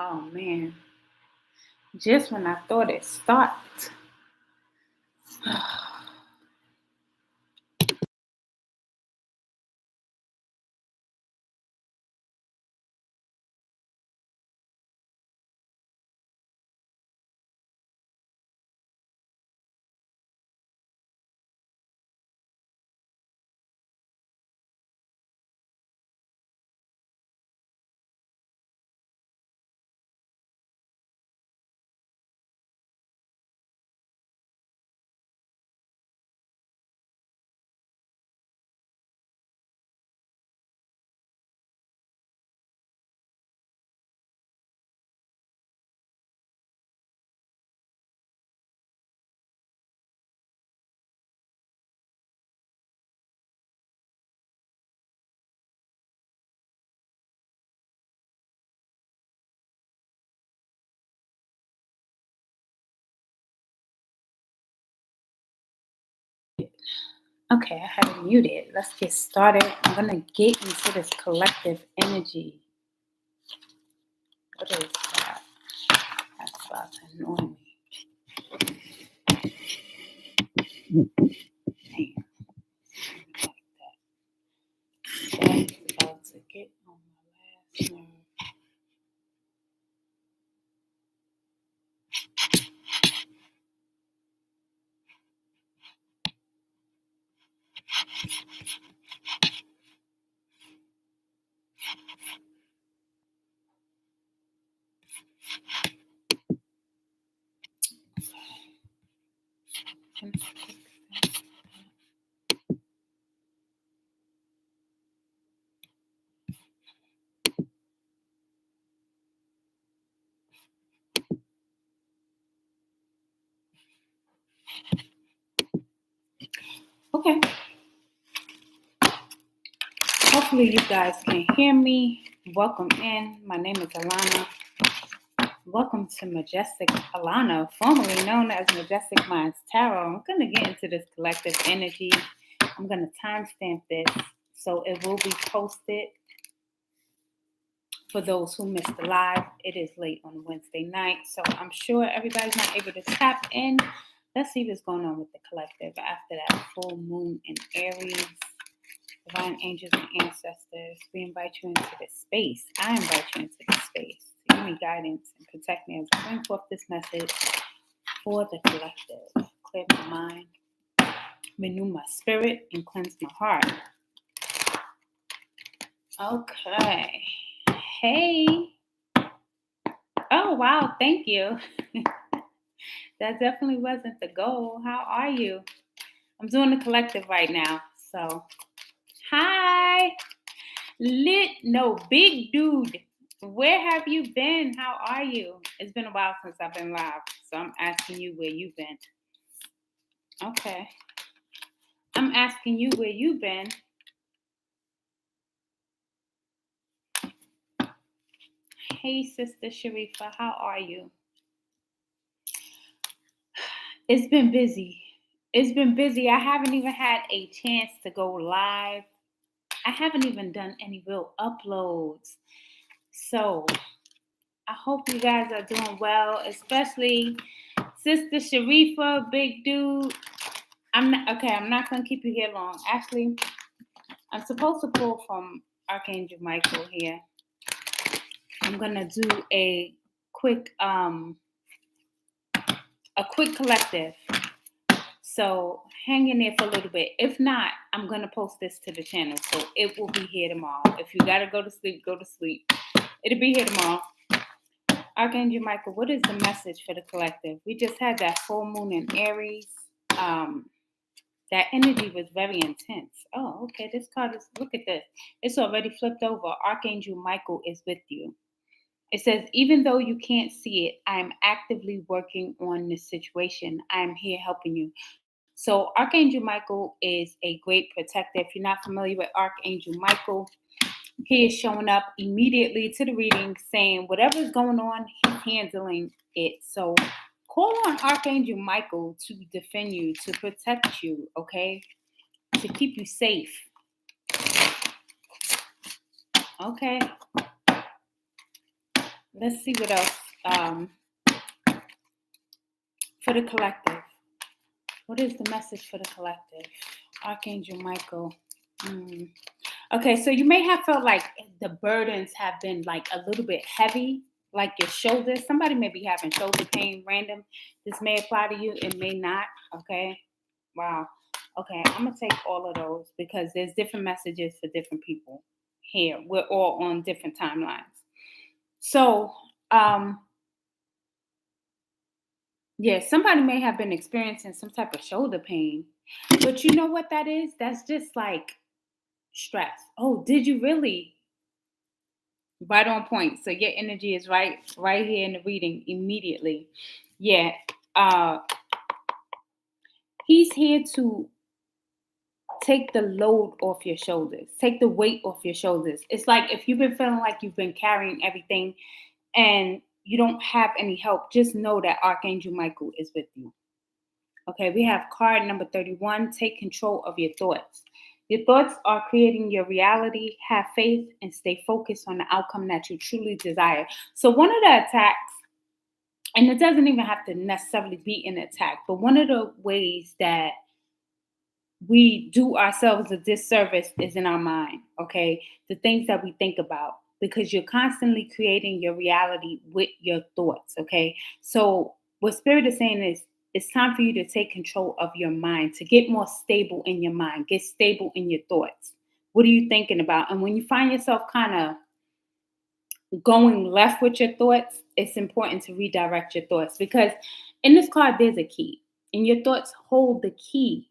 Oh man, just when I thought it stopped. Okay, I had it muted. Let's get started. I'm gonna get into this collective energy. What is that? That's about to annoy me. Damn. Like that. That's about to get on my last nerve. Can I fix that? Okay. Hopefully you guys can hear me. Welcome in. My name is Alana. Welcome to Majestic Alana, formerly known as Majestic Minds Tarot. I'm going to get into this collective energy. I'm going to timestamp this so it will be posted for those who missed the live. It is late on Wednesday night, so I'm sure everybody's not able to tap in. Let's see what's going on with the collective after that full moon in Aries. Divine angels and ancestors, we invite you into this space. I invite you into this space. Give me guidance and protect me as I bring forth this message for the collective. Clear my mind, renew my spirit, and cleanse my heart. Okay. Hey. Oh, wow. Thank you. That definitely wasn't the goal. How are you? I'm doing the collective right now. So, hi. Big dude. Where have you been? How are you? It's been a while since I've been live, so I'm asking you where you've been. Okay. I'm asking you where you've been. Hey, Sister Sharifa, how are you? It's been busy. I haven't even had a chance to go live. I haven't even done any real uploads. So I hope you guys are doing well, especially Sister Sharifa, big dude. I'm not going to keep you here long. Actually, I'm supposed to pull from Archangel Michael here. I'm going to do a quick collective. So hang in there for a little bit. If not, I'm going to post this to the channel. So it will be here tomorrow. If you got to go to sleep, go to sleep. It'll be here tomorrow. Archangel Michael, what is the message for the collective? We just had that full moon in Aries. That energy was very intense. Oh, okay. This card is, look at this. It's already flipped over. Archangel Michael is with you. It says, even though you can't see it, I am actively working on this situation. I am here helping you. So Archangel Michael is a great protector. If you're not familiar with Archangel Michael, he is showing up immediately to the reading saying whatever's going on, he's handling it. So call on Archangel Michael to defend you, to protect you, okay? To keep you safe. Okay. Let's see what else. For the collective. What is the message for the collective? Archangel Michael. Okay, so you may have felt like the burdens have been like a little bit heavy, like your shoulders. Somebody may be having shoulder pain, random. This may apply to you, it may not. Okay, wow. Okay, I'm gonna take all of those because there's different messages for different people here. We're all on different timelines. So, yeah, somebody may have been experiencing some type of shoulder pain, but you know what that is? That's just like stress. Oh, did you really? Right on point. So your energy is right here in the reading immediately. Yeah. Uh he's here to take the load off your shoulders, take the weight off your shoulders. It's like if you've been feeling like you've been carrying everything and you don't have any help, just know that Archangel Michael is with you. Okay, we have card number 31. Take control of your thoughts. Your thoughts are creating your reality. Have faith and stay focused on the outcome that you truly desire. So, one of the attacks, and it doesn't even have to necessarily be an attack, but one of the ways that we do ourselves a disservice is in our mind, okay? The things that we think about, because you're constantly creating your reality with your thoughts, okay? So, what Spirit is saying is, it's time for you to take control of your mind, to get more stable in your mind, get stable in your thoughts. What are you thinking about? And when you find yourself kind of going left with your thoughts, it's important to redirect your thoughts because in this card, there's a key, and your thoughts hold the key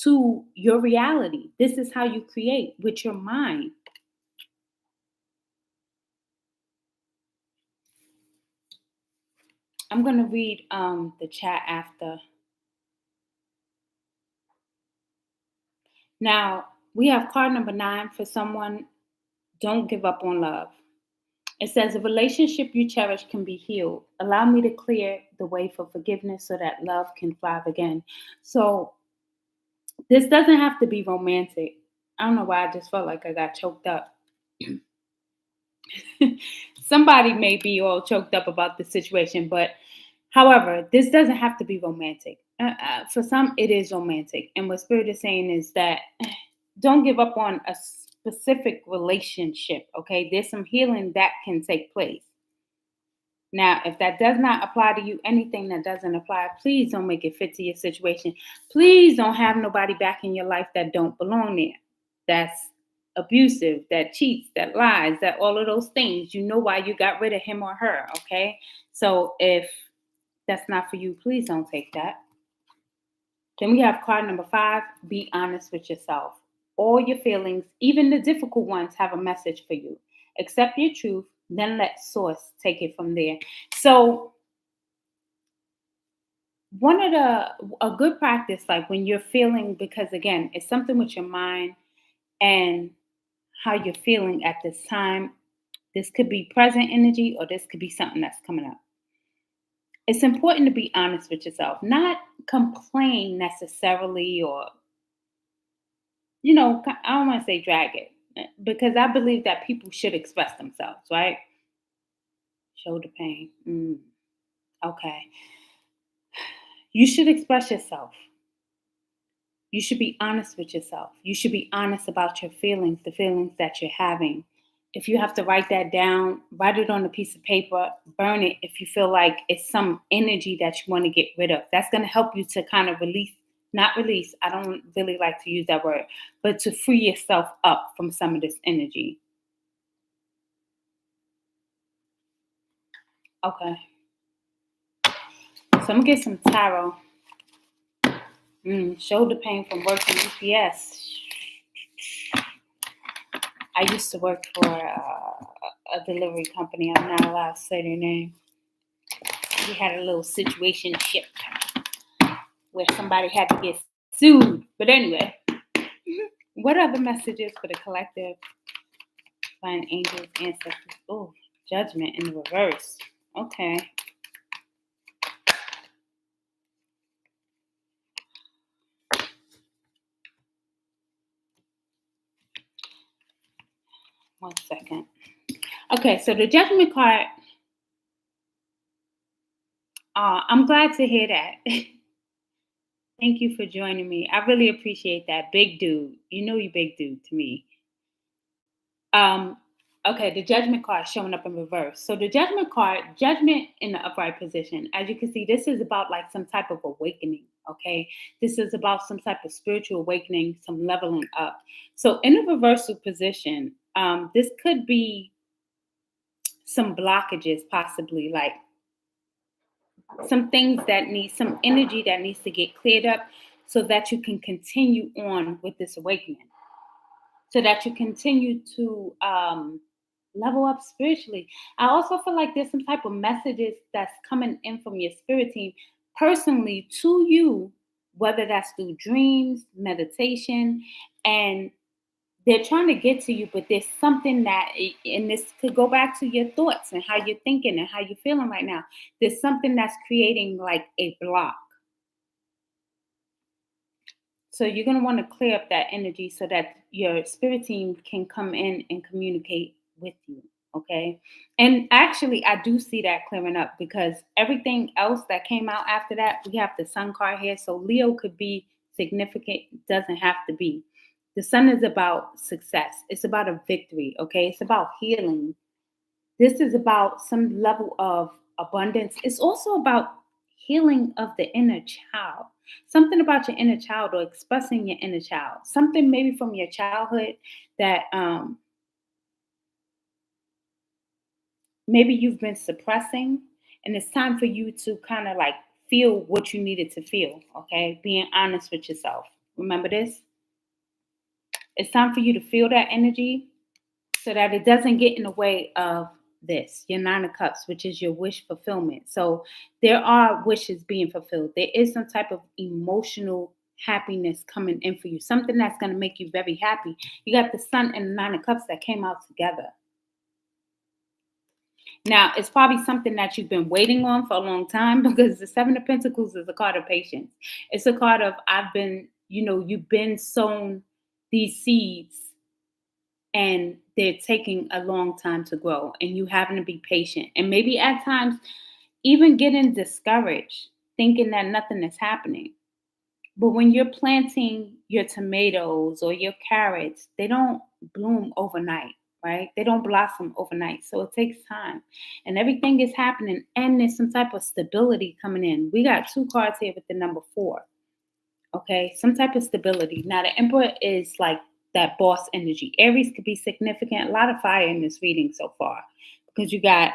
to your reality. This is how you create with your mind. I'm going to read the chat after. Now, we have card number 9 for someone. Don't give up on love. It says, a relationship you cherish can be healed. Allow me to clear the way for forgiveness so that love can thrive again. So, this doesn't have to be romantic. I don't know why I just felt like I got choked up. Somebody may be all choked up about the situation, but however, this doesn't have to be romantic. For some, it is romantic. And what Spirit is saying is that don't give up on a specific relationship, okay? There's some healing that can take place. Now, if that does not apply to you, anything that doesn't apply, please don't make it fit to your situation. Please don't have nobody back in your life that don't belong there. That's abusive, that cheats, that lies, that all of those things. You know why you got rid of him or her, okay? So if that's not for you, please don't take that. Then we have card number 5, be honest with yourself. All your feelings, even the difficult ones, have a message for you. Accept your truth, then let source take it from there. So one of a good practice, like when you're feeling, because again, it's something with your mind and how you're feeling at this time. This could be present energy or this could be something that's coming up. It's important to be honest with yourself, not complain necessarily or, I don't want to say drag it because I believe that people should express themselves, right? Shoulder pain. Okay. You should express yourself. You should be honest with yourself. You should be honest about your feelings, the feelings that you're having. If you have to write that down, write it on a piece of paper, burn it if you feel like it's some energy that you want to get rid of. That's going to help you to kind of not release, I don't really like to use that word, but to free yourself up from some of this energy. Okay. So I'm going to get some tarot. Shoulder pain from working UPS. I used to work for a delivery company. I'm not allowed to say their name. We had a little situation ship where somebody had to get sued. But anyway, what other messages for the collective? Find angels, ancestors. Oh, judgment in the reverse. Okay. One second. Okay, so the judgment card I'm glad to hear that. Thank you for joining me. I really appreciate that. Big dude. You know you big dude to me. Um, okay, the judgment card showing up in reverse. So the judgment card, judgment in the upright position. As you can see, this is about like some type of awakening. Okay, this is about some type of spiritual awakening, some leveling up. So in a reversal position, this could be some blockages, possibly like some things that need some energy that needs to get cleared up so that you can continue on with this awakening, so that you continue to level up spiritually. I also feel like there's some type of messages that's coming in from your spirit team personally to you, whether that's through dreams, meditation, and they're trying to get to you, but there's something that, and this could go back to your thoughts and how you're thinking and how you're feeling right now. There's something that's creating like a block. So you're going to want to clear up that energy so that your spirit team can come in and communicate with you. Okay. And actually, I do see that clearing up because everything else that came out after that, we have the sun card here. So Leo could be significant, doesn't have to be. The sun is about success, it's about a victory. Okay. It's about healing. This is about some level of abundance. It's also about healing of the inner child. Something about your inner child or expressing your inner child. Something maybe from your childhood that maybe you've been suppressing, and it's time for you to kind of like feel what you needed to feel. Okay. Being honest with yourself. Remember this? It's time for you to feel that energy so that it doesn't get in the way of this, your nine of cups, which is your wish fulfillment. So there are wishes being fulfilled. There is some type of emotional happiness coming in for you, something that's going to make you very happy. You got the sun and the nine of cups that came out together. Now, it's probably something that you've been waiting on for a long time because the Seven of Pentacles is a card of patience. It's a card of I've been, you've been sown these seeds and they're taking a long time to grow and you having to be patient and maybe at times even getting discouraged thinking that nothing is happening. But when you're planting your tomatoes or your carrots, they don't bloom overnight, right? They don't blossom overnight, so it takes time and everything is happening and there's some type of stability coming in. We got two cards here with the number 4. Okay, some type of stability. Now, the Emperor is like that boss energy. Aries could be significant. A lot of fire in this reading so far because you got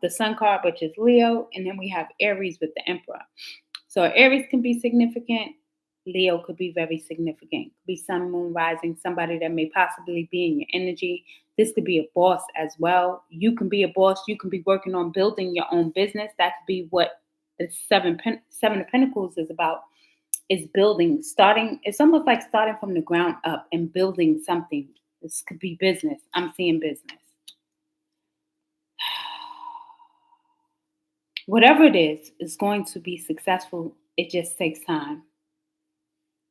the Sun card, which is Leo, and then we have Aries with the Emperor. So Aries can be significant. Leo could be very significant. Could be Sun, Moon, Rising, somebody that may possibly be in your energy. This could be a boss as well. You can be a boss. You can be working on building your own business. That could be what the Seven of Pentacles is about. Is building, starting. It's almost like starting from the ground up and building something. This could be business. I'm seeing business. Whatever it is going to be successful. It just takes time.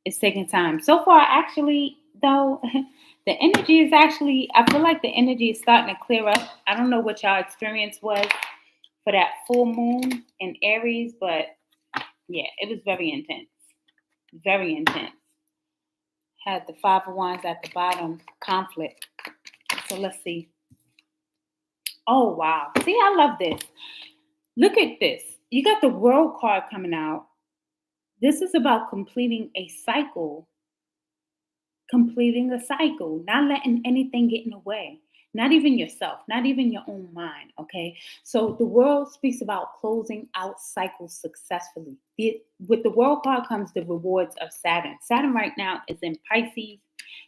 It's taking time. So far, actually, though, the energy is actually, I feel like the energy is starting to clear up. I don't know what y'all experience was for that full moon in Aries, but yeah, it was very intense. Very intense. Had the 5 of Wands at the bottom, conflict. So let's see. Oh, wow. See, I love this. Look at this. You got the World card coming out. This is about completing a cycle. Completing a cycle, not letting anything get in the way. Not even yourself, not even your own mind, okay? So the World speaks about closing out cycles successfully. With the World card comes the rewards of Saturn. Saturn right now is in Pisces. You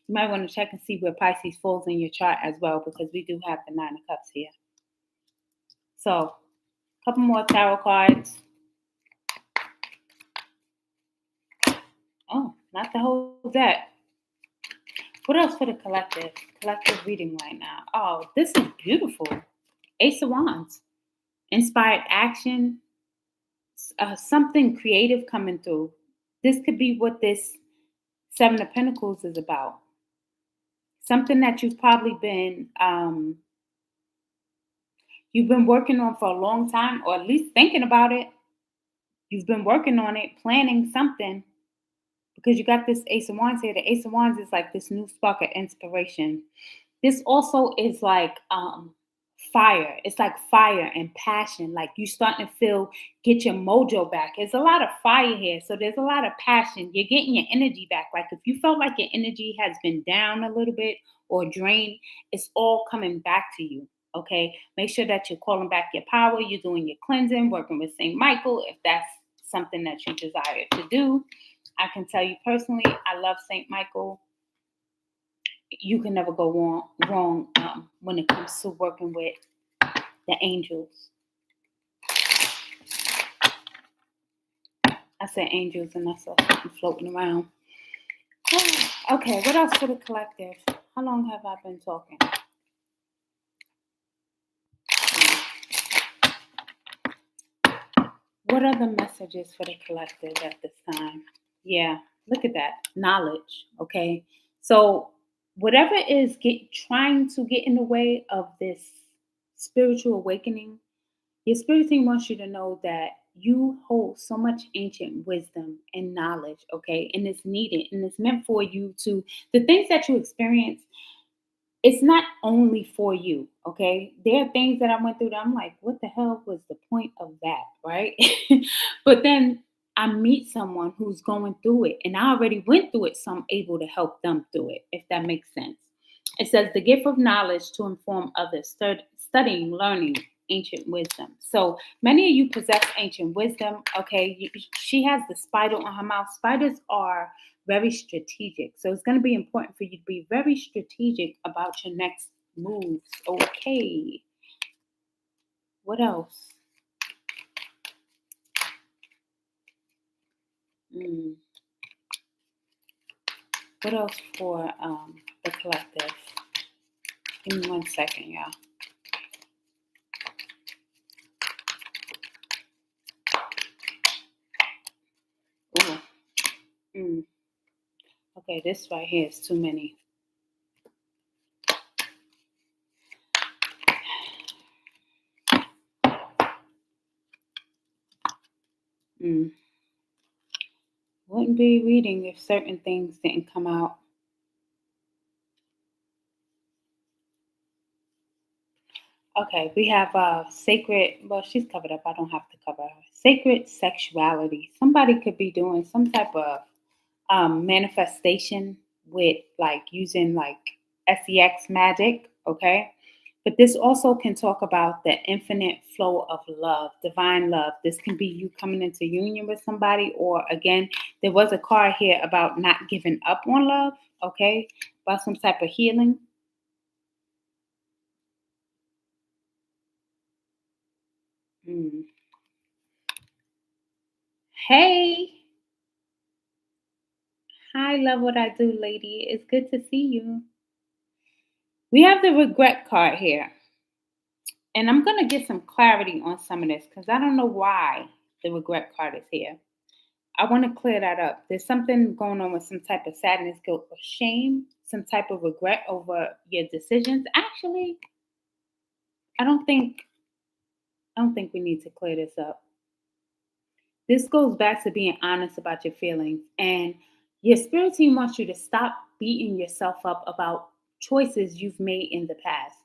might want to check and see where Pisces falls in your chart as well because we do have the Nine of Cups here. So a couple more tarot cards. Oh, not the whole deck. What else for the collective? Collective reading right now. Oh, this is beautiful. Ace of Wands. Inspired action. Something creative coming through. This could be what this Seven of Pentacles is about. Something that you've probably been working on for a long time, or at least thinking about it. You've been working on it, planning something, because you got this Ace of Wands here. The Ace of Wands is like this new spark of inspiration. This also is like fire. It's like fire and passion. Like you starting to feel, get your mojo back. There's a lot of fire here. So there's a lot of passion. You're getting your energy back. Like if you felt like your energy has been down a little bit or drained, it's all coming back to you. Okay. Make sure that you're calling back your power. You're doing your cleansing, working with St. Michael if that's something that you desire to do. I can tell you personally, I love St. Michael. You can never go wrong when it comes to working with the angels. I said angels and I saw something floating around. Okay, what else for the collective? How long have I been talking? What are the messages for the collective at this time? Yeah, look at that. Knowledge. Okay. So whatever is trying to get in the way of this spiritual awakening, your spirit team wants you to know that you hold so much ancient wisdom and knowledge, okay? And it's needed and it's meant for you to, the things that you experience, it's not only for you, okay? There are things that I went through that I'm like, what the hell was the point of that, right? But then I meet someone who's going through it and I already went through it, so I'm able to help them through it, if that makes sense. It says the gift of knowledge to inform others, studying, learning ancient wisdom. So many of you possess ancient wisdom, okay? She has the spider on her mouth. Spiders are very strategic. So it's going to be important for you to be very strategic about your next moves. Okay. What else? Mm. What else for the collective? Give me 1 second, y'all. Ooh. Mm. Okay, this right here is too many. Mm. Wouldn't be reading if certain things didn't come out. Okay, we have sacred, well, she's covered up. I don't have to cover her. Sacred sexuality. Somebody could be doing some type of manifestation with like using like sex magic, okay? But this also can talk about the infinite flow of love, divine love. This can be you coming into union with somebody, or again, there was a card here about not giving up on love, okay? About some type of healing. Mm. Hey, hi, love what I do, lady. It's good to see you. We have the regret card here. And I'm going to get some clarity on some of this because I don't know why the regret card is here. I want to clear that up. There's something going on with some type of sadness, guilt, or shame, some type of regret over your decisions. Actually, I don't think I don't think we need to clear this up. This goes back to being honest about your feelings, and your spirit team wants you to stop beating yourself up about choices you've made in the past.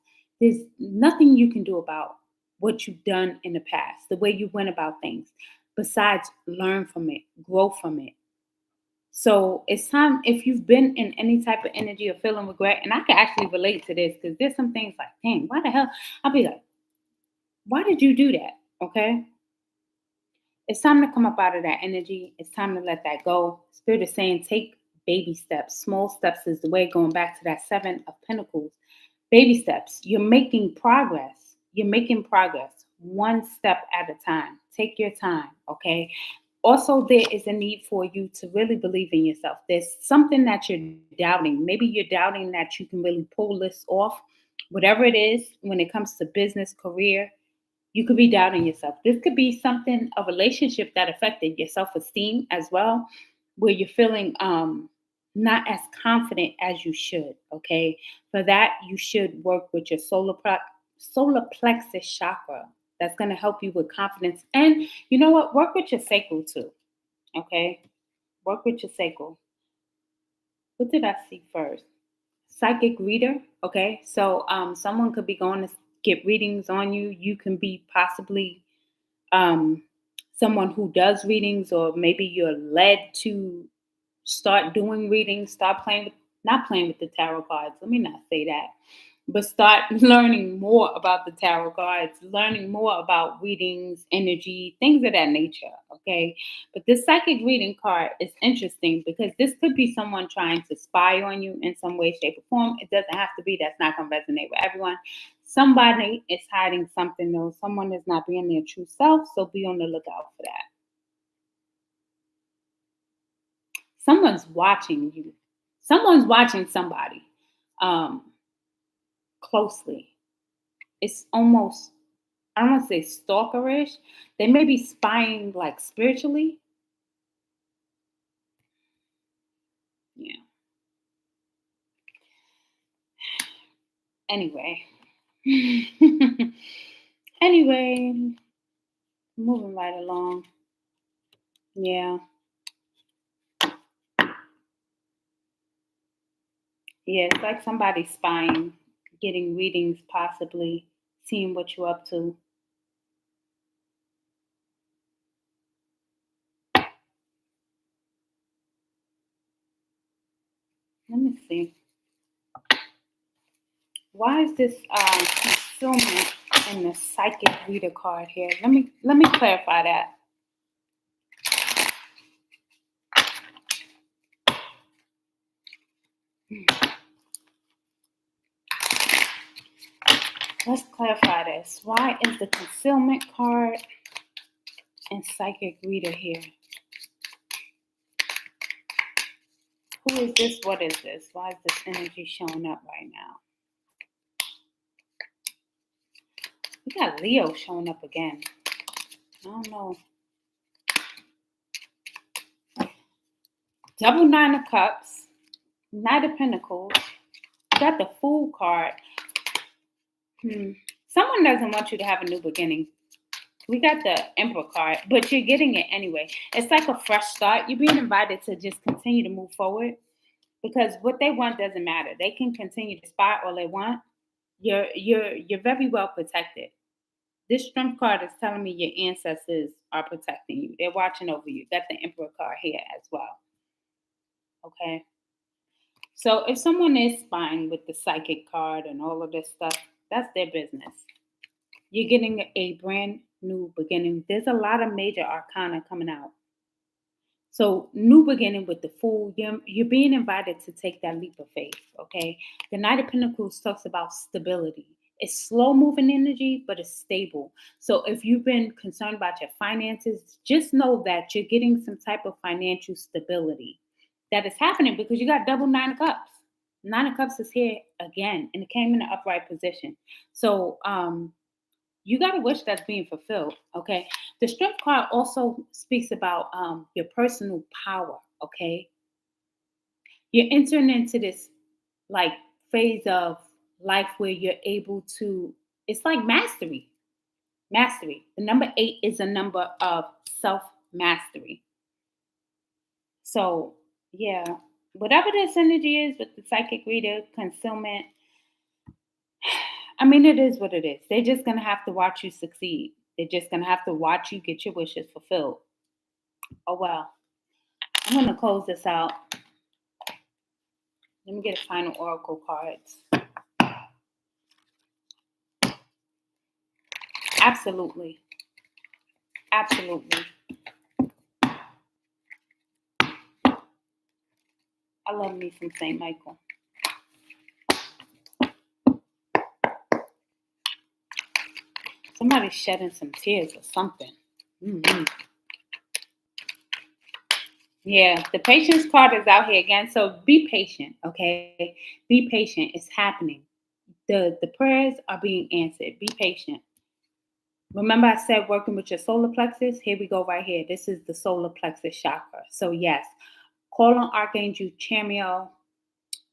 There's nothing you can do about what you've done in the past, the way you went about things, besides learn from it, grow from it. So it's time, if you've been in any type of energy or feeling regret, and I can actually relate to this because there's some things like, dang, why the hell? I'll be like, why did you do that? Okay. It's time to come up out of that energy. It's time to let that go. Spirit is saying take baby steps. Small steps is the way, going back to that Seven of Pentacles. Baby steps. You're making progress. You're making progress one step at a time. Take your time, okay? Also, there is a need for you to really believe in yourself. There's something that you're doubting. Maybe you're doubting that you can really pull this off. Whatever it is, when it comes to business, career, you could be doubting yourself. This could be something, a relationship that affected your self-esteem as well, where you're feeling not as confident as you should. Okay. For that, you should work with your solar plexus chakra. That's going to help you with confidence. And you know what? Work with your sacral too. Okay. Work with your sacral. What did I see first? Psychic reader. Okay. So someone could be going to get readings on you. You can be possibly um, someone who does readings, or maybe you're led to start doing readings, start playing with, not playing with the tarot cards. Let me not say that. But start learning more about the tarot cards, learning more about readings, energy, things of that nature. Okay. But this psychic reading card is interesting because this could be someone trying to spy on you in some way, shape, or form. It doesn't have to be, that's not going to resonate with everyone. Somebody is hiding something, though. Someone is not being their true self. So be on the lookout for that. Someone's watching you. Someone's watching somebody closely. It's almost, I don't want to say stalkerish. They may be spying like spiritually. Yeah. Anyway. Anyway, moving right along. Yeah. Yeah, it's like somebody spying, getting readings, possibly seeing what you're up to. Let me see. Why is this concealment in the psychic reader card here? Let me clarify that. Let's clarify this. Why is the concealment card and psychic reader here? Who is this? What is this? Why is this energy showing up right now? We got Leo showing up again. I don't know. Double Nine of Cups, Knight of Pentacles. We got the Fool card. Someone doesn't want you to have a new beginning. We got the Emperor card, but you're getting it anyway. It's like a fresh start. You're being invited to just continue to move forward, because what they want doesn't matter. They can continue to spy all they want. You're very well protected. This Strength card is telling me your ancestors are protecting you. They're watching over you. Got the Emperor card here as well. Okay. So if someone is spying with the psychic card and all of this stuff, that's their business. You're getting a brand new beginning. There's a lot of major arcana coming out. So new beginning with the Fool, you're being invited to take that leap of faith, okay? The Knight of Pentacles talks about stability. It's slow moving energy, but it's stable. So if you've been concerned about your finances, just know that you're getting some type of financial stability. That is happening because you got double Nine of Cups. Nine of Cups is here again, and it came in an upright position. So you got a wish that's being fulfilled. Okay. The Strength card also speaks about your personal power. Okay. You're entering into this like phase of life where you're able to, it's like mastery. Mastery. The number 8 is a number of self mastery. So, yeah, whatever this energy is with the psychic reader, concealment, I mean, it is what it is. They're just going to have to watch you succeed. They're just going to have to watch you get your wishes fulfilled. Oh, well. I'm going to close this out. Let me get a final oracle cards. Absolutely. Absolutely. I love me some St. Michael. Somebody's shedding some tears or something. Mm-hmm. Yeah, the patience card is out here again. So be patient, okay? Be patient. It's happening. The prayers are being answered. Be patient. Remember I said working with your solar plexus? Here we go right here. This is the solar plexus chakra. So yes, call on Archangel Chamuel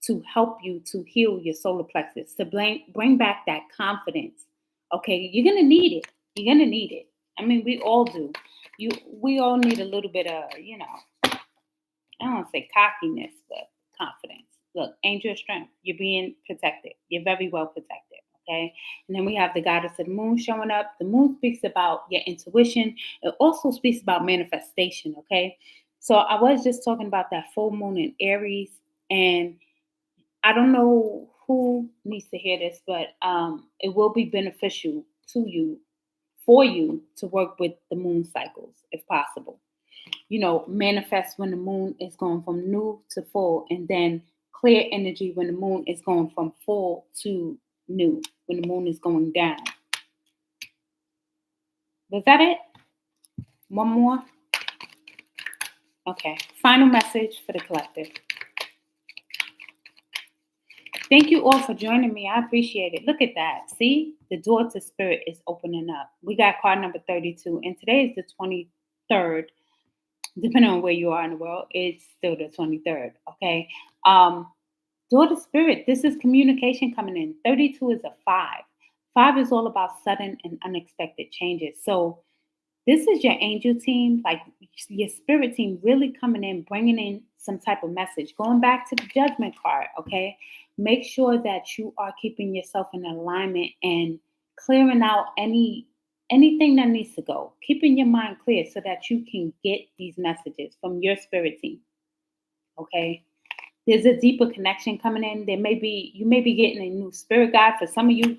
to help you to heal your solar plexus, to bring back that confidence. Okay, you're going to need it. You're gonna need it. I mean, we all do. We all need a little bit of, I don't want to say cockiness, but confidence. Look, angel of strength, you're being protected. You're very well protected. Okay. And then we have the goddess of the moon showing up. The moon speaks about your intuition. It also speaks about manifestation. Okay. So I was just talking about that full moon in Aries, and I don't know who needs to hear this, but it will be beneficial to you, for you to work with the moon cycles if possible. Manifest when the moon is going from new to full, and then clear energy when the moon is going from full to new, when the moon is going down. Was that it? One more? Okay. Final message for the collective. Thank you all for joining me. I appreciate it. Look at that. See? The door to spirit is opening up. We got card number 32, and today is the 23rd. Depending on where you are in the world, it's still the 23rd. Okay. Door to spirit. This is communication coming in. 32 is a 5. 5 is all about sudden and unexpected changes. So this is your angel team, like your spirit team, really coming in, bringing in some type of message. Going back to the judgment card, okay? Make sure that you are keeping yourself in alignment and clearing out anything that needs to go. Keeping your mind clear so that you can get these messages from your spirit team, okay? There's a deeper connection coming in. You may be getting a new spirit guide. For some of you,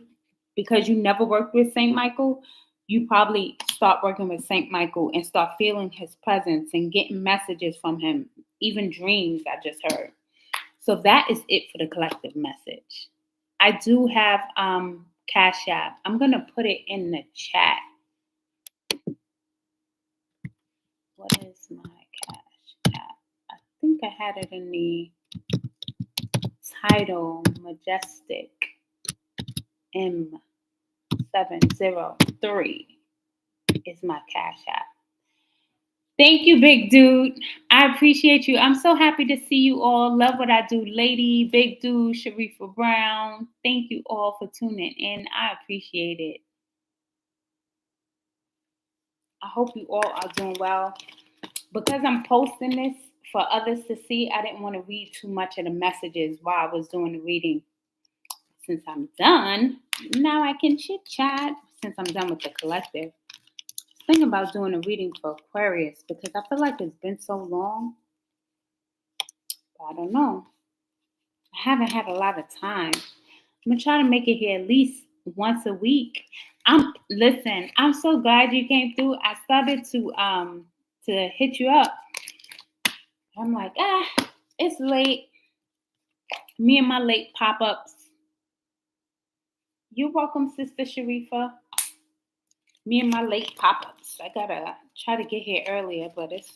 because you never worked with Saint Michael, you probably start working with Saint Michael and start feeling his presence and getting messages from him, even dreams I just heard. So that is it for the collective message. I do have Cash App. I'm gonna put it in the chat. What is my Cash App? I think I had it in the title. Majestic M703 is my Cash App. Thank you, big dude. I appreciate you. I'm so happy to see you all. Love what I do, lady, big dude, Sharifa Brown. Thank you all for tuning in. I appreciate it. I hope you all are doing well. Because I'm posting this for others to see, I didn't want to read too much of the messages while I was doing the reading. Since I'm done, now I can chit chat. Since I'm done with the collective, thinking about doing a reading for Aquarius because I feel like it's been so long. But I don't know. I haven't had a lot of time. I'm gonna try to make it here at least once a week. I'm so glad you came through. I started to hit you up. I'm like, it's late. Me and my late pop-ups. You're welcome, Sister Sharifa. Me and my late pop-ups. I gotta try to get here earlier, but it's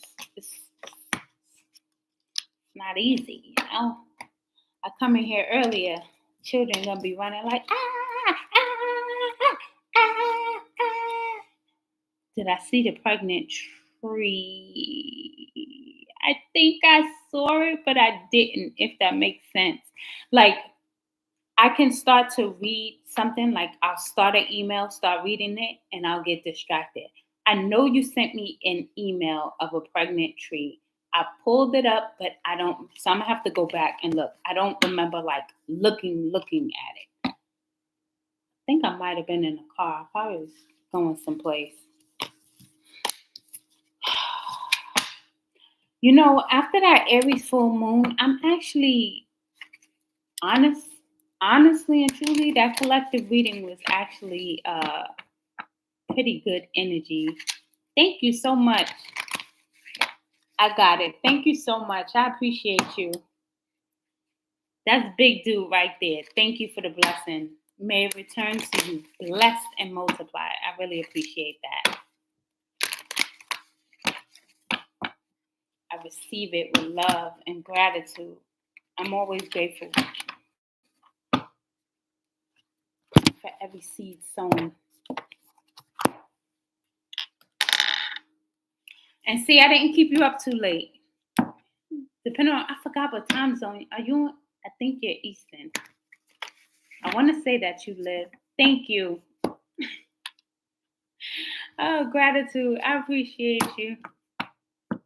not easy, I come in here earlier, children gonna be running like Did I see the pregnant tree? I think I saw it, but I didn't, if that makes sense. Like, I can start to read something, like I'll start an email, start reading it, and I'll get distracted. I know you sent me an email of a pregnant tree. I pulled it up, but I don't, so I'm gonna have to go back and look. I don't remember like looking at it. I think I might have been in the car. I probably was going someplace. After that Aries full moon, I'm actually honestly and truly, that collective reading was actually pretty good energy. Thank you so much. I got it. Thank you so much. I appreciate you. That's big dude right there. Thank you for the blessing. May it return to you blessed and multiplied. I really appreciate that. I receive it with love and gratitude. I'm always grateful for every seed sown. And see, I didn't keep you up too late. Depending on, I forgot what time zone. Are you on? I think you're Eastern. I want to say that you live. Thank you. Oh, gratitude. I appreciate you. I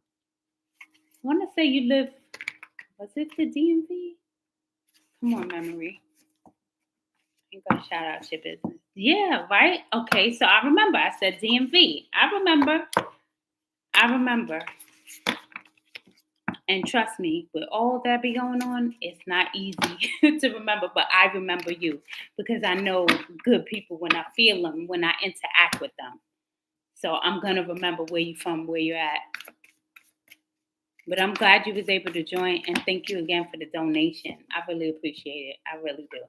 want to say you live, was it the DMV? Come on, memory. You gotta shout out your business. Yeah, right? Okay, so I remember. I said DMV. I remember. I remember. And trust me, with all that be going on, it's not easy to remember, but I remember you because I know good people when I feel them, when I interact with them. So I'm gonna remember where you from, where you're at. But I'm glad you was able to join, and thank you again for the donation. I really appreciate it. I really do.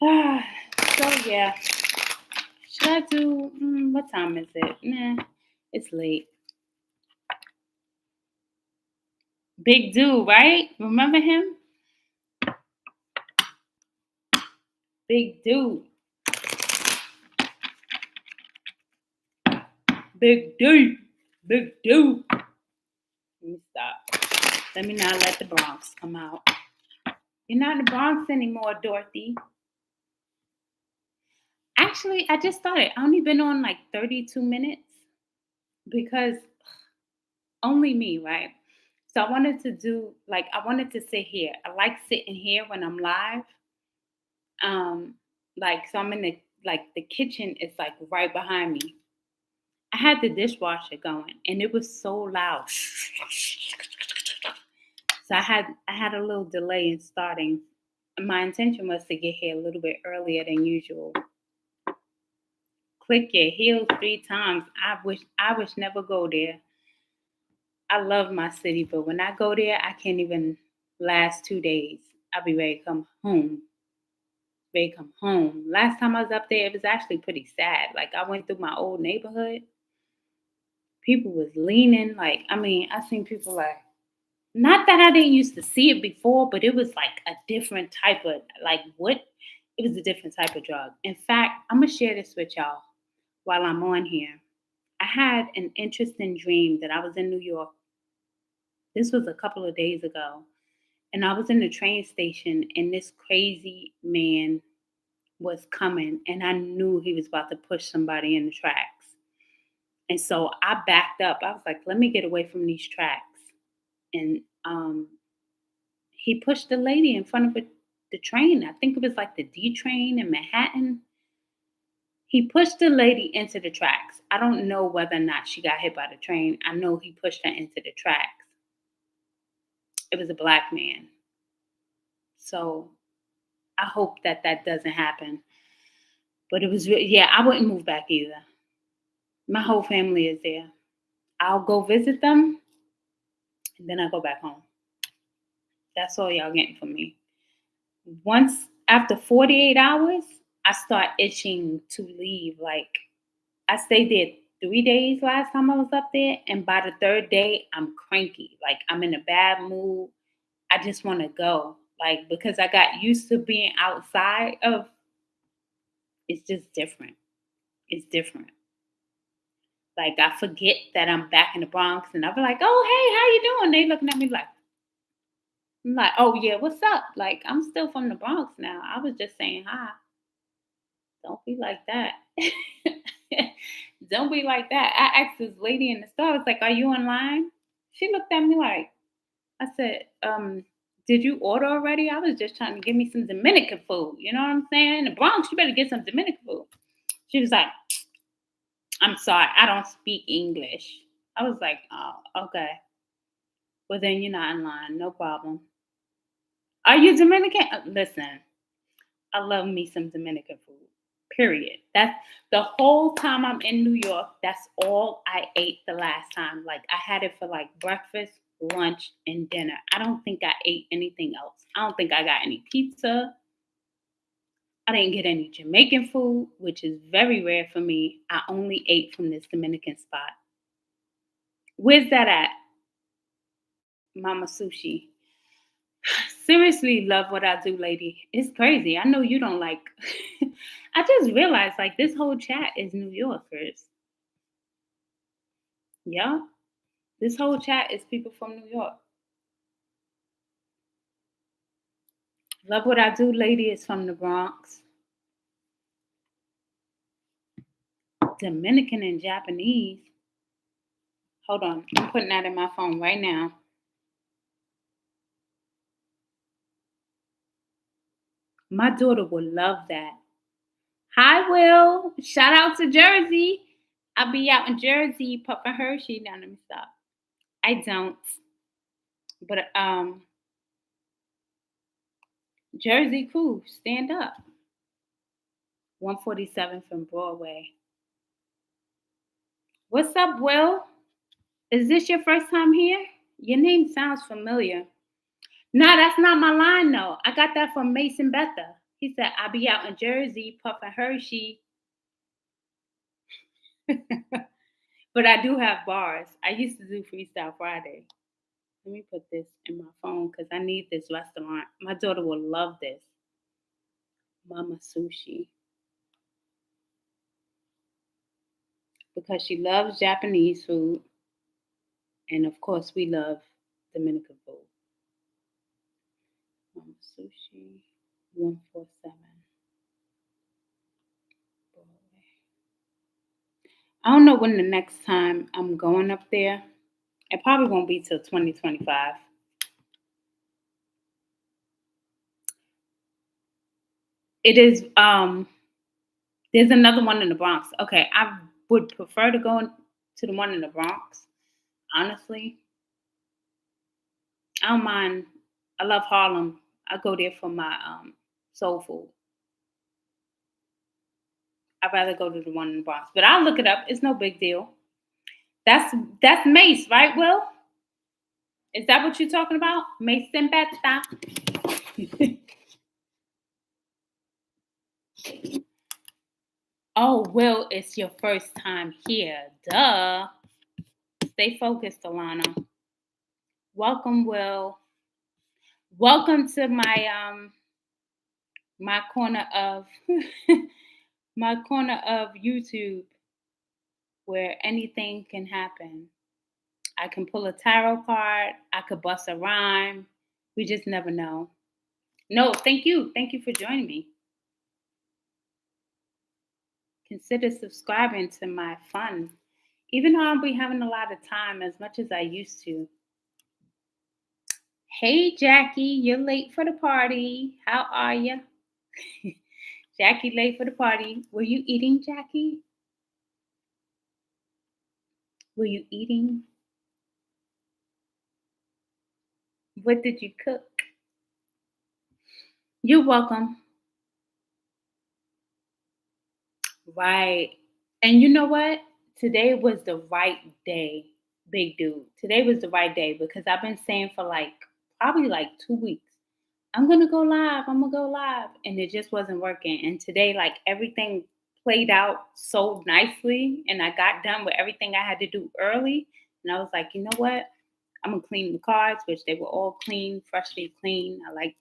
So yeah, should I do? What time is it? Nah, it's late. Big dude, right? Remember him? Big dude. Big dude. Big dude. Let me stop. Let me not let the Bronx come out. You're not in the Bronx anymore, Dorothy. Actually, I just started. I only been on like 32 minutes because only me, right? So I wanted to do like I wanted to sit here. I like sitting here when I'm live. Um, like so I'm in the like the kitchen is like right behind me. I had the dishwasher going and it was so loud. So I had a little delay in starting. My intention was to get here a little bit earlier than usual. Click your heels 3 times. I wish never go there. I love my city, but when I go there, I can't even last 2 days. I'll be ready to come home. Ready to come home. Last time I was up there, it was actually pretty sad. Like I went through my old neighborhood. People was leaning. Like, I mean, I seen people like not that I didn't used to see it before, but it was like a different type of like what it was a different type of drug. In fact, I'm gonna share this with y'all while I'm on here. I had an interesting dream that I was in New York. This was a couple of days ago. And I was in the train station and this crazy man was coming and I knew he was about to push somebody in the tracks. And so I backed up. I was like, let me get away from these tracks. And he pushed the lady in front of the train. I think it was like the D train in Manhattan. He pushed the lady into the tracks. I don't know whether or not she got hit by the train. I know he pushed her into the tracks. It was a black man. So I hope that that doesn't happen. But it was, yeah, I wouldn't move back either. My whole family is there. I'll go visit them and then I go back home. That's all y'all getting from me. Once after 48 hours, I start itching to leave. Like I stayed there 3 days last time I was up there, and by the third day, I'm cranky. Like I'm in a bad mood. I just want to go. Like because I got used to being outside of it's just different. It's different. Like I forget that I'm back in the Bronx and I'll be like, oh hey, how you doing? They looking at me like I'm like, oh yeah, what's up? Like I'm still from the Bronx now. I was just saying hi. Don't be like that. Don't be like that. I asked this lady in the store, I was like, are you online? She looked at me like, I said, did you order already? I was just trying to give me some Dominican food. You know what I'm saying? In the Bronx, you better get some Dominican food. She was like, I'm sorry, I don't speak English. I was like, oh, okay. Well, then you're not in line. No problem. Are you Dominican? Listen, I love me some Dominican food. Period. That's the whole time I'm in New York. That's all I ate the last time. Like I had it for like breakfast, lunch, and dinner. I don't think I ate anything else. I don't think I got any pizza. I didn't get any Jamaican food, which is very rare for me. I only ate from this Dominican spot. Where's that at? Mama Sushi. Seriously, love what I do, lady. It's crazy. I know you don't like. I just realized like this whole chat is New Yorkers. Yeah, this whole chat is people from New York. Love What I Do Lady is from the Bronx. Dominican and Japanese. Hold on. I'm putting that in my phone right now. My daughter will love that. Hi, Will. Shout out to Jersey. I'll be out in Jersey, Papa Hershey. Now let me stop. I don't. But Jersey Crew, stand up. 147 from Broadway. What's up, Will? Is this your first time here? Your name sounds familiar. No, that's not my line though. I got that from Mason Betha. He said, I'll be out in Jersey, Puffin Hershey. But I do have bars. I used to do Freestyle Friday. Let me put this in my phone because I need this restaurant. My daughter will love this. Mama Sushi. Because she loves Japanese food. And of course, we love Dominican food. Mama Sushi 147. I don't know when the next time I'm going up there. It probably won't be till 2025. It is there's another one in the Bronx. Okay, I would prefer to go to the one in the Bronx, honestly. I don't mind. I love Harlem. I go there for my soul food. I'd rather go to the one in the Bronx. But I'll look it up. It's no big deal. That's Mace, right, Will? Is that what you're talking about? Mace and Bethta. Oh, Will, it's your first time here. Duh. Stay focused, Alana. Welcome, Will. Welcome to my corner of my corner of YouTube where anything can happen. I can pull a tarot card, I could bust a rhyme. We just never know. No, thank you. Thank you for joining me. Consider subscribing to my fun. Even though I'll be having a lot of time as much as I used to. Hey Jackie, you're late for the party. How are you? Jackie late for the party. Were you eating, Jackie? Were you eating? What did you cook? You're welcome. Right. And you know what? Today was the right day, big dude. Today was the right day because I've been saying for probably 2 weeks, I'm gonna go live, I'm gonna go live. And it just wasn't working. And today, everything played out so nicely and I got done with everything I had to do early. And I was like, you know what? I'm gonna clean the cards, which they were all clean, freshly clean. I like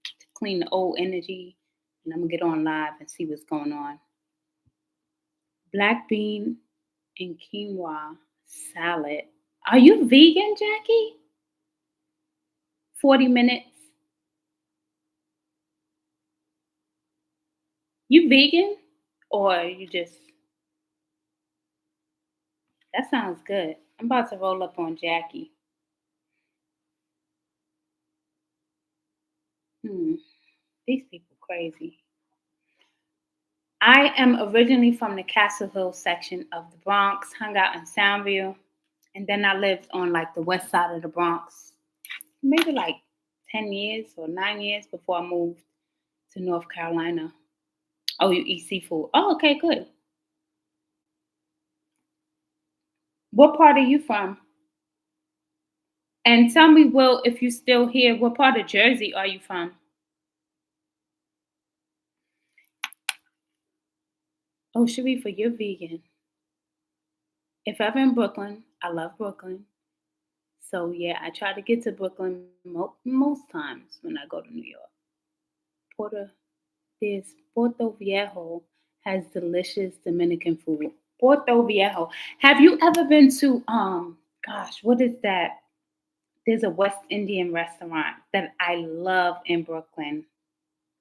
to clean the old energy, and I'm gonna get on live and see what's going on. Black bean and quinoa salad. Are you vegan, Jackie? 40 minutes. You vegan? Or you just that sounds good. I'm about to roll up on Jackie. These people crazy. I am originally from the Castle Hill section of the Bronx, hung out in Soundview, and then I lived on the west side of the Bronx, maybe 10 years or 9 years before I moved to North Carolina. Oh, you eat seafood. Oh, okay, good. What part are you from? And tell me, Will, if you're still here, what part of Jersey are you from? Oh, Sharifa, you're vegan. If ever in Brooklyn, I love Brooklyn. So, yeah, I try to get to Brooklyn most times when I go to New York. Puerto Viejo has delicious Dominican food. Puerto Viejo. Have you ever been to, gosh, what is that? There's a West Indian restaurant that I love in Brooklyn.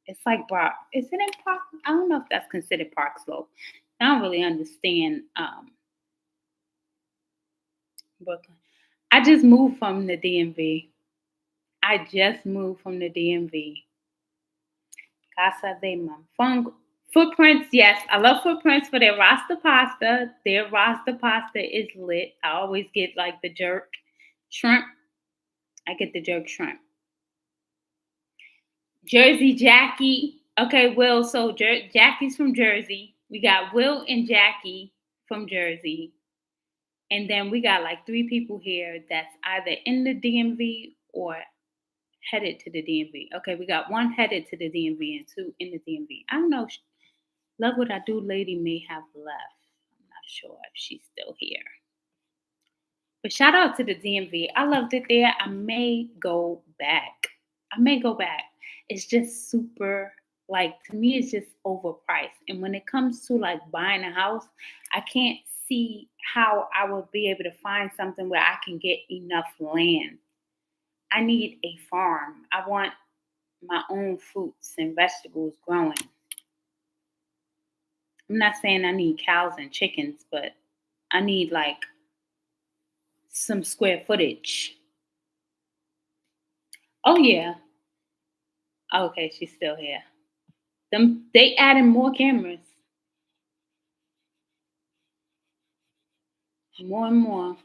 It's like Park. Is it in Park? I don't know if that's considered Park Slope. I don't really understand Brooklyn. I just moved from the DMV. I just moved from the DMV. Casa de Monfongo. Footprints, yes. I love Footprints for their Rasta pasta. Their Rasta pasta is lit. I always get like the jerk shrimp. I get the jerk shrimp. Jersey Jackie. Okay, Will. So Jackie's from Jersey. We got Will and Jackie from Jersey. And then we got like three people here that's either in the DMV or headed to the DMV. Okay, we got one headed to the DMV and two in the DMV. I don't know. Love What I Do lady may have left. I'm not sure if she's still here. But shout out to the DMV. I loved it there. I may go back. I may go back. It's just super, like, to me, it's just overpriced. And when it comes to like buying a house, I can't see how I would be able to find something where I can get enough land. I need a farm. I want my own fruits and vegetables growing. I'm not saying I need cows and chickens, but I need like some square footage. Oh yeah. Okay, she's still here. Them they adding more cameras. More and more.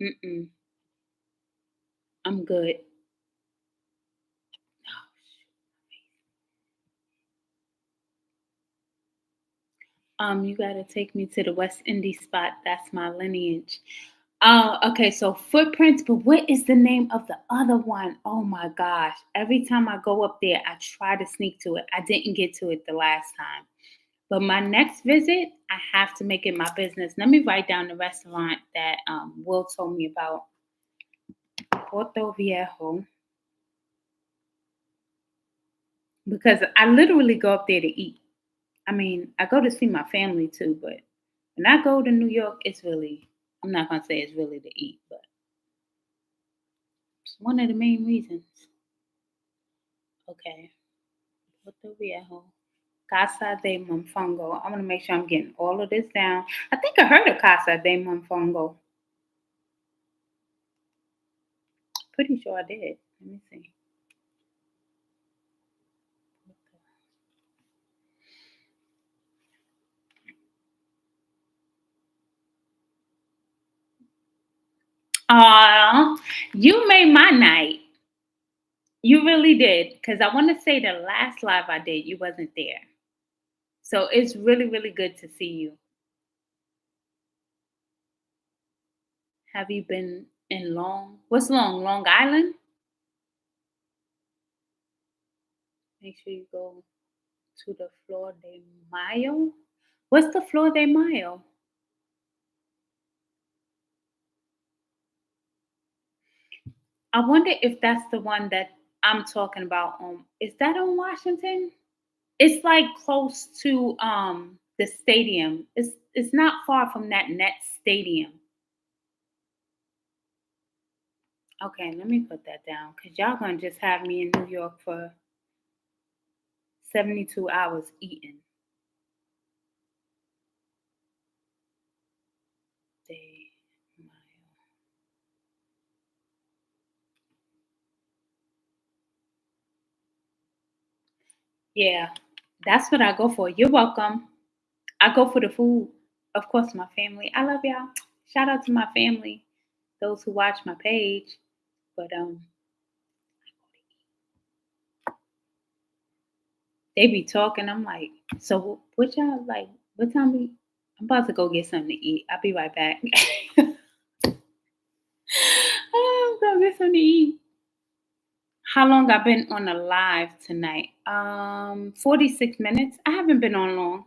Mm-mm. I'm good. You gotta take me to the West Indies spot. That's my lineage. Okay, so footprints, but what is the name of the other one? Oh my gosh. Every time I go up there, I try to sneak to it. I didn't get to it the last time. But my next visit, I have to make it my business. Let me write down the restaurant that Will told me about. Porto Viejo. Because I literally go up there to eat. I mean, I go to see my family too, but when I go to New York, it's really, I'm not going to say it's really to eat, but it's one of the main reasons. Okay. Porto Viejo. Casa de Monfongo. I'm going to make sure I'm getting all of this down. I think I heard of Casa de Monfongo. Pretty sure I did. Let me see. Aw, you made my night. You really did. Because I want to say the last live I did, you wasn't there. So it's really, really good to see you. Have you been in Long? What's Long? Long Island? Make sure you go to the Flor de Mayo. What's the Flor de Mayo? I wonder if that's the one that I'm talking about. Is that on Washington? It's like close to the stadium. It's not far from that Nets stadium. Okay, let me put that down because y'all gonna just have me in New York for 72 hours eating. De Mayo. Yeah, that's what I go for. You're welcome. I go for the food. Of course, my family. I love y'all. Shout out to my family, those who watch my page. But they be talking. I'm like, so what y'all like? What time we? I'm about to go get something to eat. I'll be right back. I'm gonna get something to eat. How long I been on a live tonight? 46 minutes. I haven't been on long.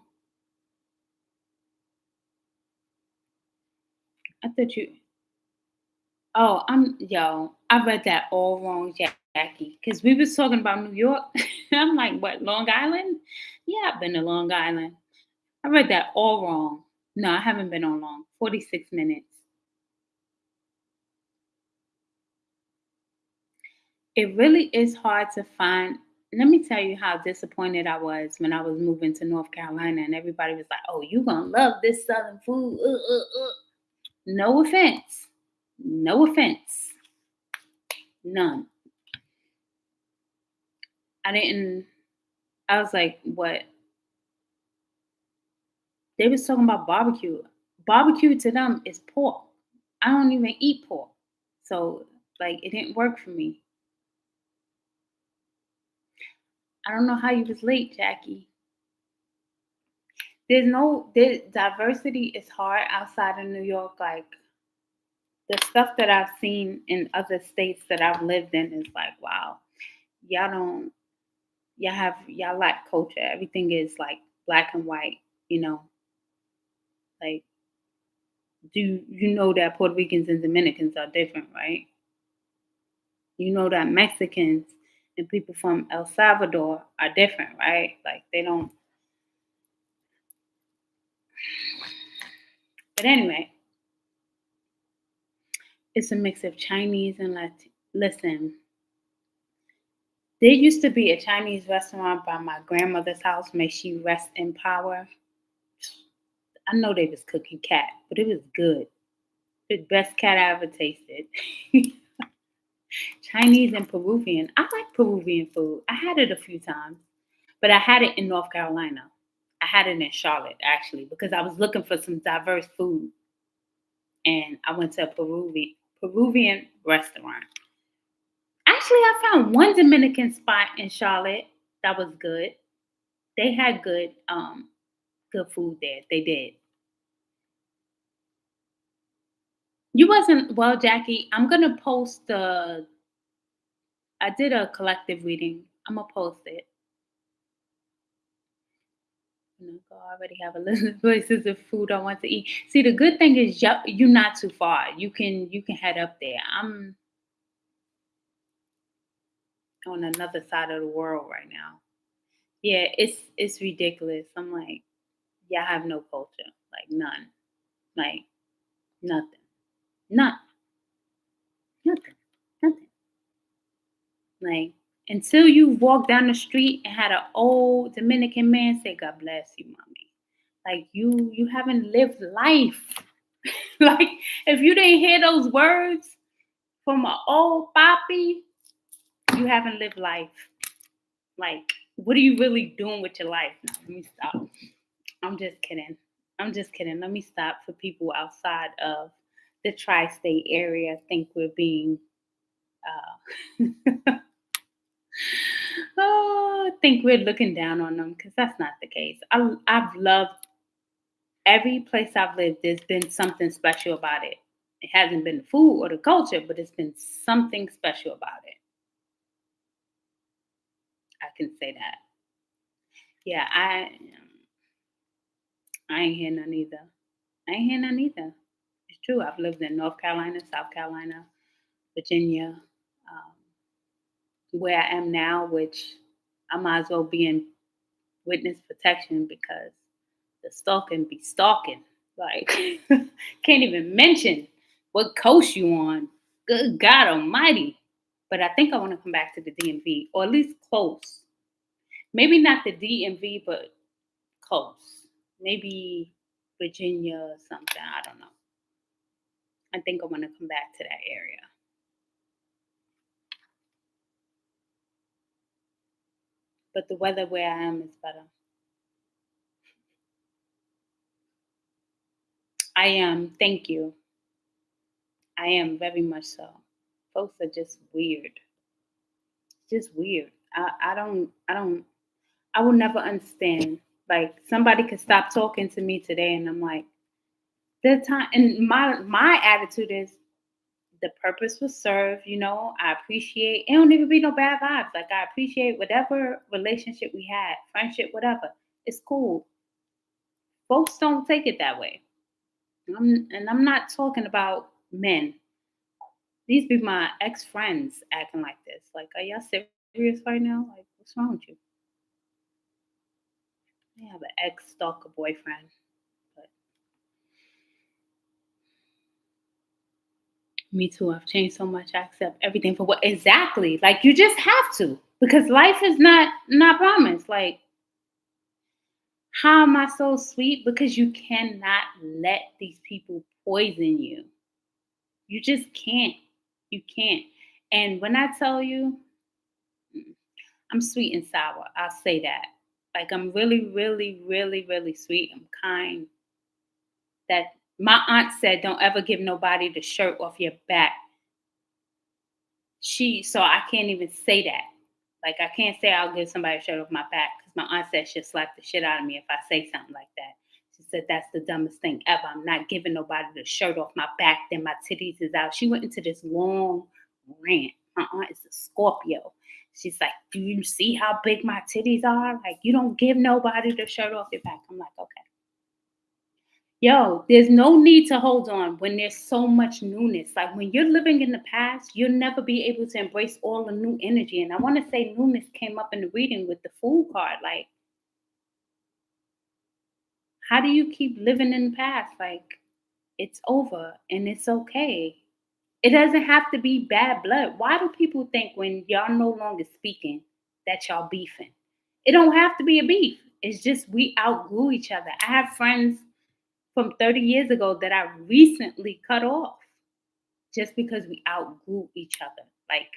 I thought you. Oh, I read that all wrong, Jackie. Because we was talking about New York. I'm like, what? Long Island? Yeah, I've been to Long Island. I read that all wrong. No, I haven't been on long. 46 minutes. It really is hard to find Let me tell you how disappointed I was when I was moving to North Carolina and everybody was like, "Oh, you gonna love this Southern food." No offense. No offense. None. I didn't. I was like, what? They was talking about barbecue. Barbecue to them is pork. I don't even eat pork. So, like, it didn't work for me. I don't know how you was late, Jackie. Diversity is hard outside of New York. Like, the stuff that I've seen in other states that I've lived in is like, wow, y'all don't, y'all lack culture. Everything is like black and white, you know, like, do you know that Puerto Ricans and Dominicans are different, right? You know that Mexicans and people from El Salvador are different, right? Like, they don't, but anyway, it's a mix of Chinese and Latin. Listen, there used to be a Chinese restaurant by my grandmother's house. May she rest in power. I know they was cooking cat, but it was good. The best cat I ever tasted. Chinese and Peruvian. I like Peruvian food. I had it a few times, but I had it in North Carolina. I had it in Charlotte actually because I was looking for some diverse food, and I went to a Peruvian restaurant. Actually, I found one Dominican spot in Charlotte that was good. They had good food there. They did. You wasn't well, Jackie. I'm gonna post the. I did a collective reading. I'm gonna post it. I already have a list of places of food I want to eat. See, the good thing is you're not too far. You can head up there. I'm on another side of the world right now. Yeah, it's ridiculous. I'm like, y'all have no culture, like none, like nothing, not nothing, nothing. Like, until you walk down the street and had an old Dominican man say, "God bless you, mommy." Like, you haven't lived life. Like, if you didn't hear those words from an old papi, you haven't lived life. Like, what are you really doing with your life? No, let me stop. I'm just kidding. I'm just kidding. Let me stop for people outside of the tri-state area think we're being oh, think we're looking down on them because that's not the case. I've loved every place I've lived. There's been something special about it. It hasn't been the food or the culture, but it's been something special about it. I can say that. Yeah, I ain't hear none either. I ain't hear none either. It's true. I've lived in North Carolina, South Carolina, Virginia, um, where I am now, which I might as well be in witness protection because the stalking be stalking. Like, can't even mention what coast you on. Good God Almighty! But I think I want to come back to the DMV, or at least close. Maybe not the DMV, but close. Maybe Virginia or something. I don't know. I think I want to come back to that area. But the weather where I am is better. I am. Thank you. I am very much so. Folks are just weird. Just weird. I will never understand. Like, somebody could stop talking to me today and I'm like, the time, and my attitude is the purpose was served, I appreciate it don't even be no bad vibes. Like, I appreciate whatever relationship we had, friendship, whatever. It's cool. Folks don't take it that way. And I'm not talking about men. These be my ex friends acting like this. Like, are y'all serious right now? Like, what's wrong with you? I have an ex stalker boyfriend, but me too. I've changed so much. I accept everything for what exactly. Like, you just have to. Because life is not promised. Like, how am I so sweet? Because you cannot let these people poison you. You just can't. You can't. And when I tell you, I'm sweet and sour, I'll say that. Like, I'm really, really, really, really sweet. I'm kind. That my aunt said, don't ever give nobody the shirt off your back. So I can't even say that. Like, I can't say I'll give somebody a shirt off my back because my aunt said she'll slap the shit out of me if I say something like that. She said that's the dumbest thing ever. I'm not giving nobody the shirt off my back, then my titties is out. She went into this long rant. My aunt is a Scorpio. She's like, do you see how big my titties are? Like, you don't give nobody the shirt off your back. I'm like, okay. Yo, there's no need to hold on when there's so much newness. Like, when you're living in the past, you'll never be able to embrace all the new energy. And I want to say newness came up in the reading with the Fool card. Like, how do you keep living in the past? Like, it's over and it's okay. It doesn't have to be bad blood. Why do people think when y'all no longer speaking that y'all beefing? It don't have to be a beef. It's just we outgrew each other. I have friends from 30 years ago that I recently cut off just because we outgrew each other. Like,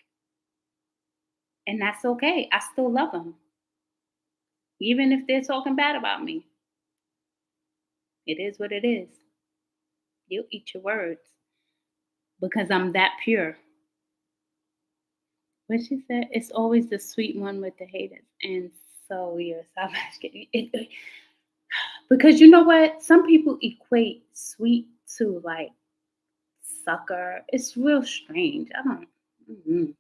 and that's okay. I still love them, even if they're talking bad about me. It is what it is. You eat your words because I'm that pure. What she said, it's always the sweet one with the haters. And so, yes, because you know what? Some people equate sweet to like sucker. It's real strange. I don't. Mm-mm.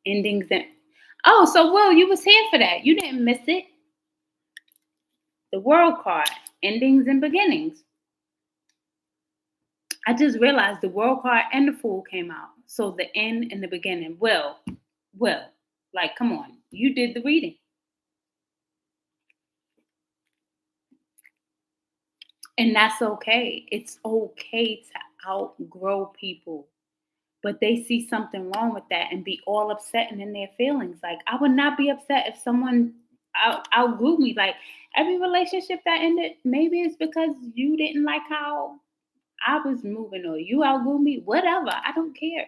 Endings and oh, so Will, you was here for that. You didn't miss it. The world card, endings and beginnings. I just realized the world card and the fool came out. So the end and the beginning. Will, like, come on. You did the reading. And that's okay. It's okay to outgrow people. But they see something wrong with that and be all upset and in their feelings. Like, I would not be upset if someone outgrew me. Like, every relationship that ended, maybe it's because you didn't like how I was moving or you outgrew me. Whatever. I don't care.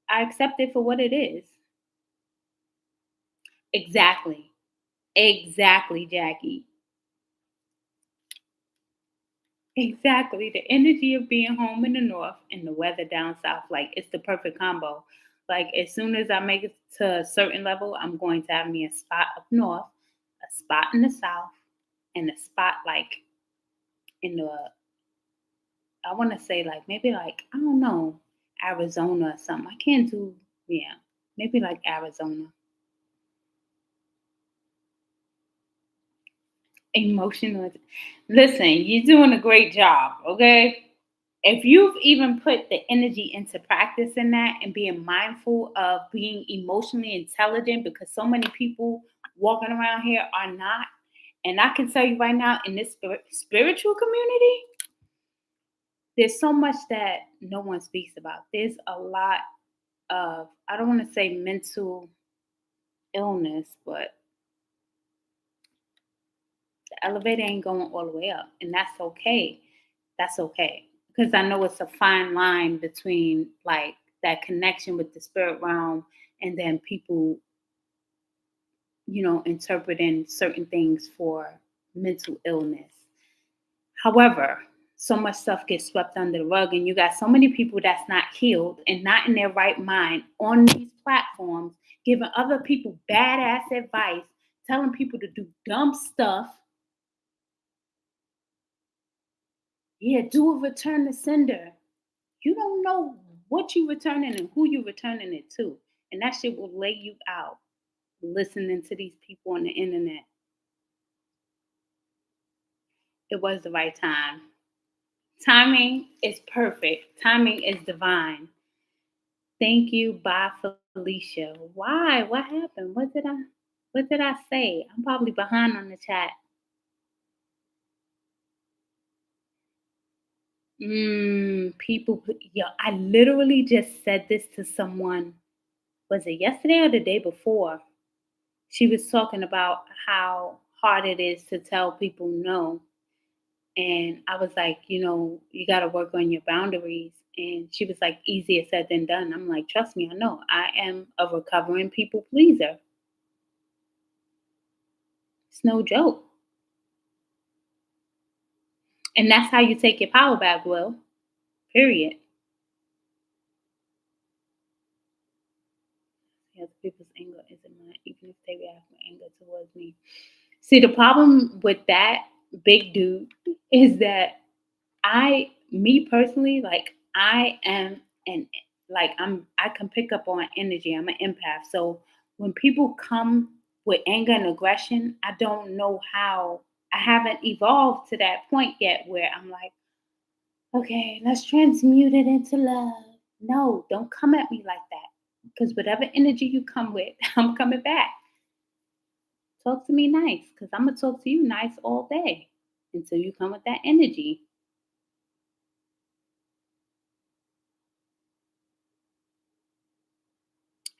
I accept it for what it is. Exactly. Exactly, Jackie. Exactly. The energy of being home in the north and the weather down south, like, it's the perfect combo. Like, as soon as I make it to a certain level, I'm going to have me a spot up north, a spot in the south, and a spot like in the I want to say like maybe like I don't know, Arizona or something. I can't do yeah, maybe like Arizona. Emotional. Listen, you're doing a great job, okay? If you've even put the energy into practicing that and being mindful of being emotionally intelligent, because so many people walking around here are not. And I can tell you right now, in this spiritual community, there's so much that no one speaks about. There's a lot of, I don't want to say mental illness, but the elevator ain't going all the way up. And that's okay. That's okay. Because I know it's a fine line between like that connection with the spirit realm and then people, interpreting certain things for mental illness. However, so much stuff gets swept under the rug, and you got so many people that's not healed and not in their right mind on these platforms, giving other people badass advice, telling people to do dumb stuff. Yeah, do a return to sender. You don't know what you returning and who you returning it to. And that shit will lay you out listening to these people on the internet. It was the right time. Timing is perfect. Timing is divine. Thank you. Bye, Felicia. Why? What happened? What did I say? I'm probably behind on the chat. People, yo, I literally just said this to someone Was it yesterday or the day before? She was talking about how hard it is to tell people no. And I was like, you got to work on your boundaries. And she was like, easier said than done. I'm like, trust me, I know. I am a recovering people pleaser. It's no joke. And that's how you take your power back, Will. Period. Other people's anger isn't mine, even if they react with anger towards me. See, the problem with that big dude is that me personally, like I am an like I can pick up on energy. I'm an empath. So when people come with anger and aggression, I don't know how. I haven't evolved to that point yet where I'm like, okay, let's transmute it into love. No, don't come at me like that. Because whatever energy you come with, I'm coming back. Talk to me nice, because I'm gonna talk to you nice all day until you come with that energy.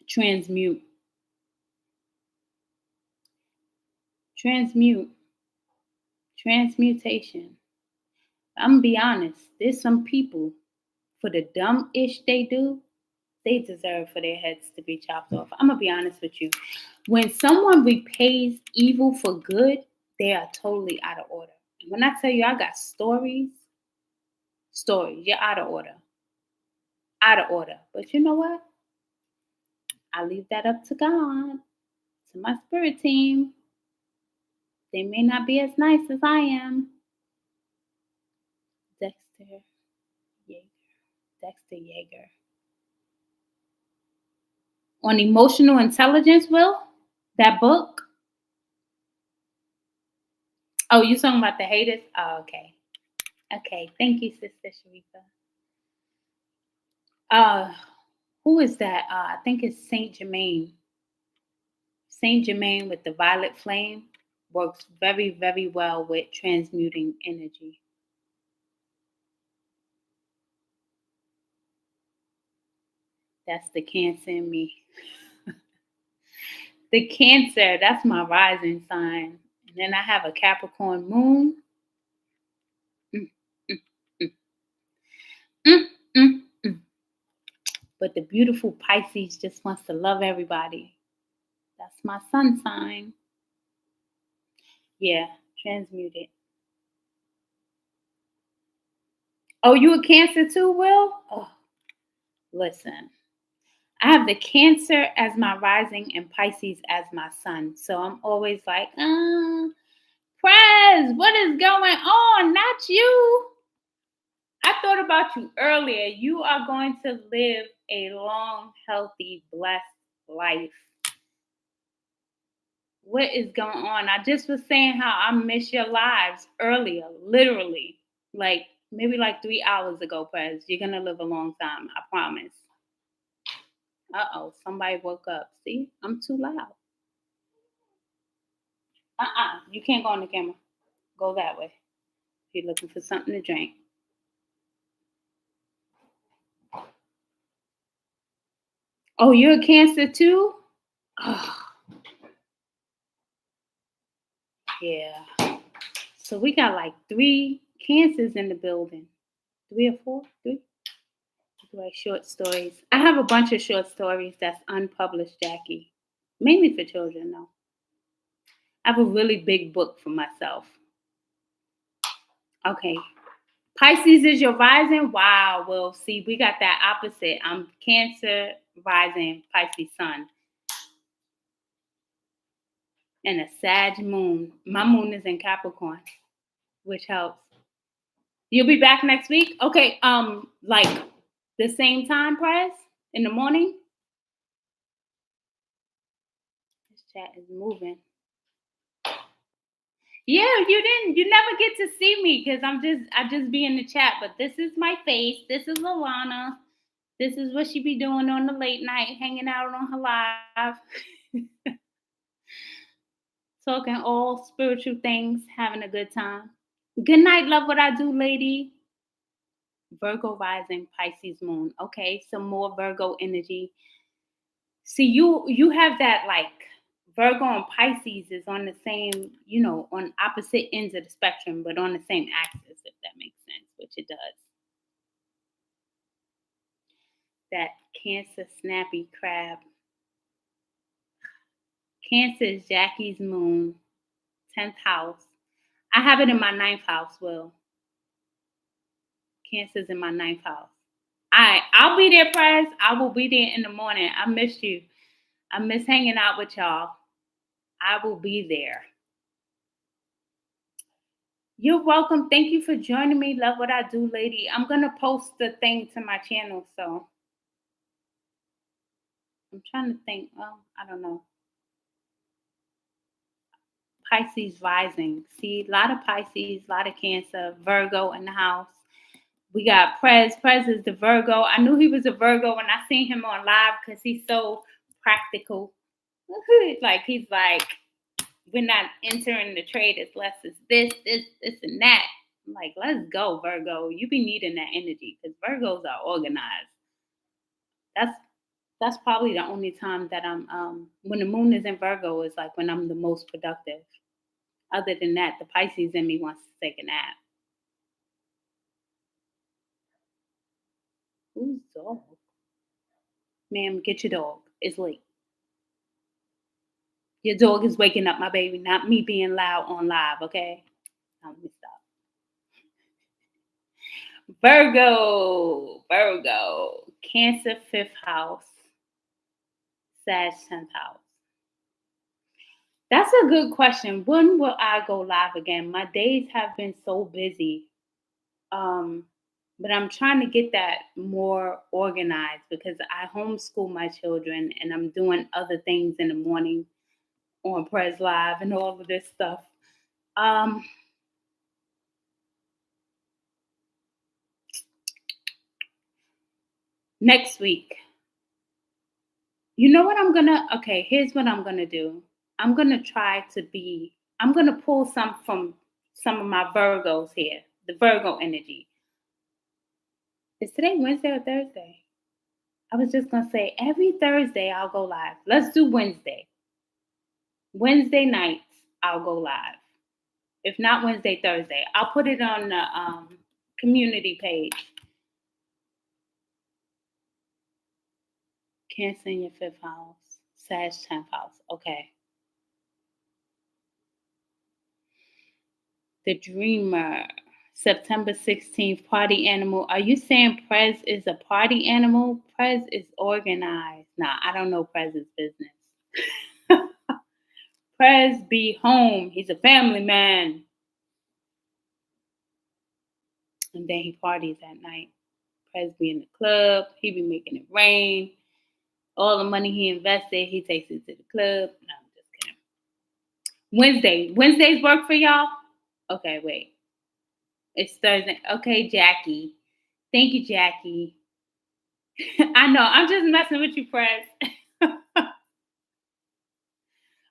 Transmute. Transmute. Transmutation. I'm gonna be honest. There's some people, for the dumb ish they do, they deserve for their heads to be chopped off. I'm gonna be honest with you. When someone repays evil for good, they are totally out of order. And when I tell you I got stories, you're out of order. Out of order. But you know what? I leave that up to God, to my spirit team. They may not be as nice as I am. Dexter Yeager. Dexter Yeager. On emotional intelligence, Will? That book? Oh, you talking about the haters? Oh, okay. Okay. Thank you, Sister Sharifa. Uh, who is that? I think it's Saint Germain. Saint Germain with the violet flame works very, very well with transmuting energy. That's the Cancer in me. The Cancer, that's my rising sign. And then I have a Capricorn moon. Mm, mm, mm, mm, mm, mm. But the beautiful Pisces just wants to love everybody. That's my sun sign. Yeah, transmute it. Oh, you a Cancer too, Will? Oh, listen. I have the Cancer as my rising and Pisces as my sun. So I'm always like, Prez, what is going on? Not you. I thought about you earlier. You are going to live a long, healthy, blessed life. What is going on? I just was saying how I miss your lives earlier, literally. Like maybe like 3 hours ago, Prez. You're gonna live a long time, I promise. Uh-oh, somebody woke up. See, I'm too loud. You can't go on the camera. Go that way. If you're looking for something to drink. Oh, you're a Cancer too? Oh, yeah. So we got like 3 Cancers in the building. 3 or 4? 3? Like short stories. I have a bunch of short stories that's unpublished, Jackie. Mainly for children, though. I have a really big book for myself. Okay. Pisces is your rising? Wow. Well, see, we got that opposite. I'm Cancer rising, Pisces sun. And a Sag moon. My moon is in Capricorn, which helps. You'll be back next week? Okay, like the same time, Press? In the morning? This chat is moving. Yeah, you never get to see me because I just be in the chat. But this is my face. This is Alana. This is what she be doing on the late night, hanging out on her live, talking all spiritual things, having a good time. Good night, love what I do, lady. Virgo rising, Pisces moon. Okay, some more Virgo energy. See, you have that like Virgo and Pisces is on the same, on opposite ends of the spectrum, but on the same axis, if that makes sense, which it does. That Cancer snappy crab. Cancer is Jackie's moon, 10th house. I have it in my ninth house, Will. Cancer's in my ninth house. I'll be there, Prez. I will be there in the morning. I miss you. I miss hanging out with y'all. I will be there. You're welcome. Thank you for joining me. Love what I do, lady. I'm going to post the thing to my channel. So I'm trying to think. Well, I don't know. Pisces rising. See, a lot of Pisces, a lot of Cancer, Virgo in the house. We got Prez. Prez is the Virgo. I knew he was a Virgo when I seen him on live because he's so practical. Like, he's like, we're not entering the trade as less as this, and that. I'm like, let's go, Virgo. You be needing that energy because Virgos are organized. That's probably the only time that I'm when the moon is in Virgo is like when I'm the most productive. Other than that, the Pisces in me wants to take a nap. Who's dog? Ma'am, get your dog. It's late. Your dog is waking up my baby, not me being loud on live, okay? Now let me stop. Virgo. Cancer 5th house. Sag 10th house. That's a good question. When will I go live again? My days have been so busy. But I'm trying to get that more organized because I homeschool my children and I'm doing other things in the morning on Press Live and all of this stuff. Next week. You know what here's what I'm gonna do. I'm gonna pull some from some of my Virgos here, the Virgo energy. Is today Wednesday or Thursday? I was just gonna say every Thursday I'll go live. Let's do Wednesday. Wednesday nights I'll go live. If not Wednesday, Thursday. I'll put it on the community page. Cancer in your 5th house. Sag 10th house. Okay. The Dreamer. September 16th, party animal. Are you saying Prez is a party animal? Prez is organized. Nah, I don't know Prez's business. Prez be home. He's a family man. And then he parties at night. Prez be in the club. He be making it rain. All the money he invested, he takes it to the club. No, I'm just kidding. Wednesday. Wednesdays work for y'all? Okay, wait. It's Thursday. Okay, Jackie. Thank you, Jackie. I know. I'm just messing with you, Prez.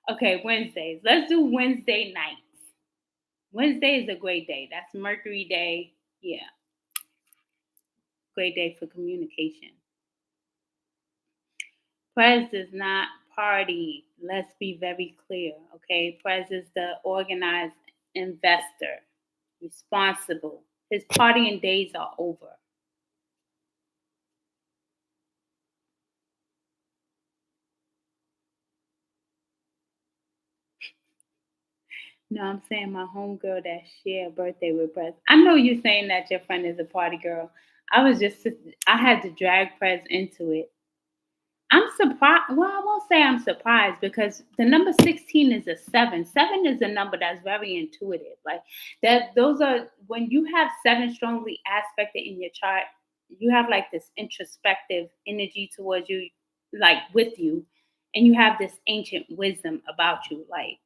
Okay, Wednesdays. Let's do Wednesday nights. Wednesday is a great day. That's Mercury Day. Yeah. Great day for communication. Prez does not party. Let's be very clear, okay? Prez is the organized investor, responsible. His partying days are over. No, I'm saying my homegirl that share a birthday with Prez. I know you're saying that your friend is a party girl. I had to drag Prez into it. I'm surprised. Well, I won't say I'm surprised because the number 16 is a 7. 7 is a number that's very intuitive. Like that, those are when you have 7 strongly aspected in your chart, you have like this introspective energy towards you, like with you, and you have this ancient wisdom about you, like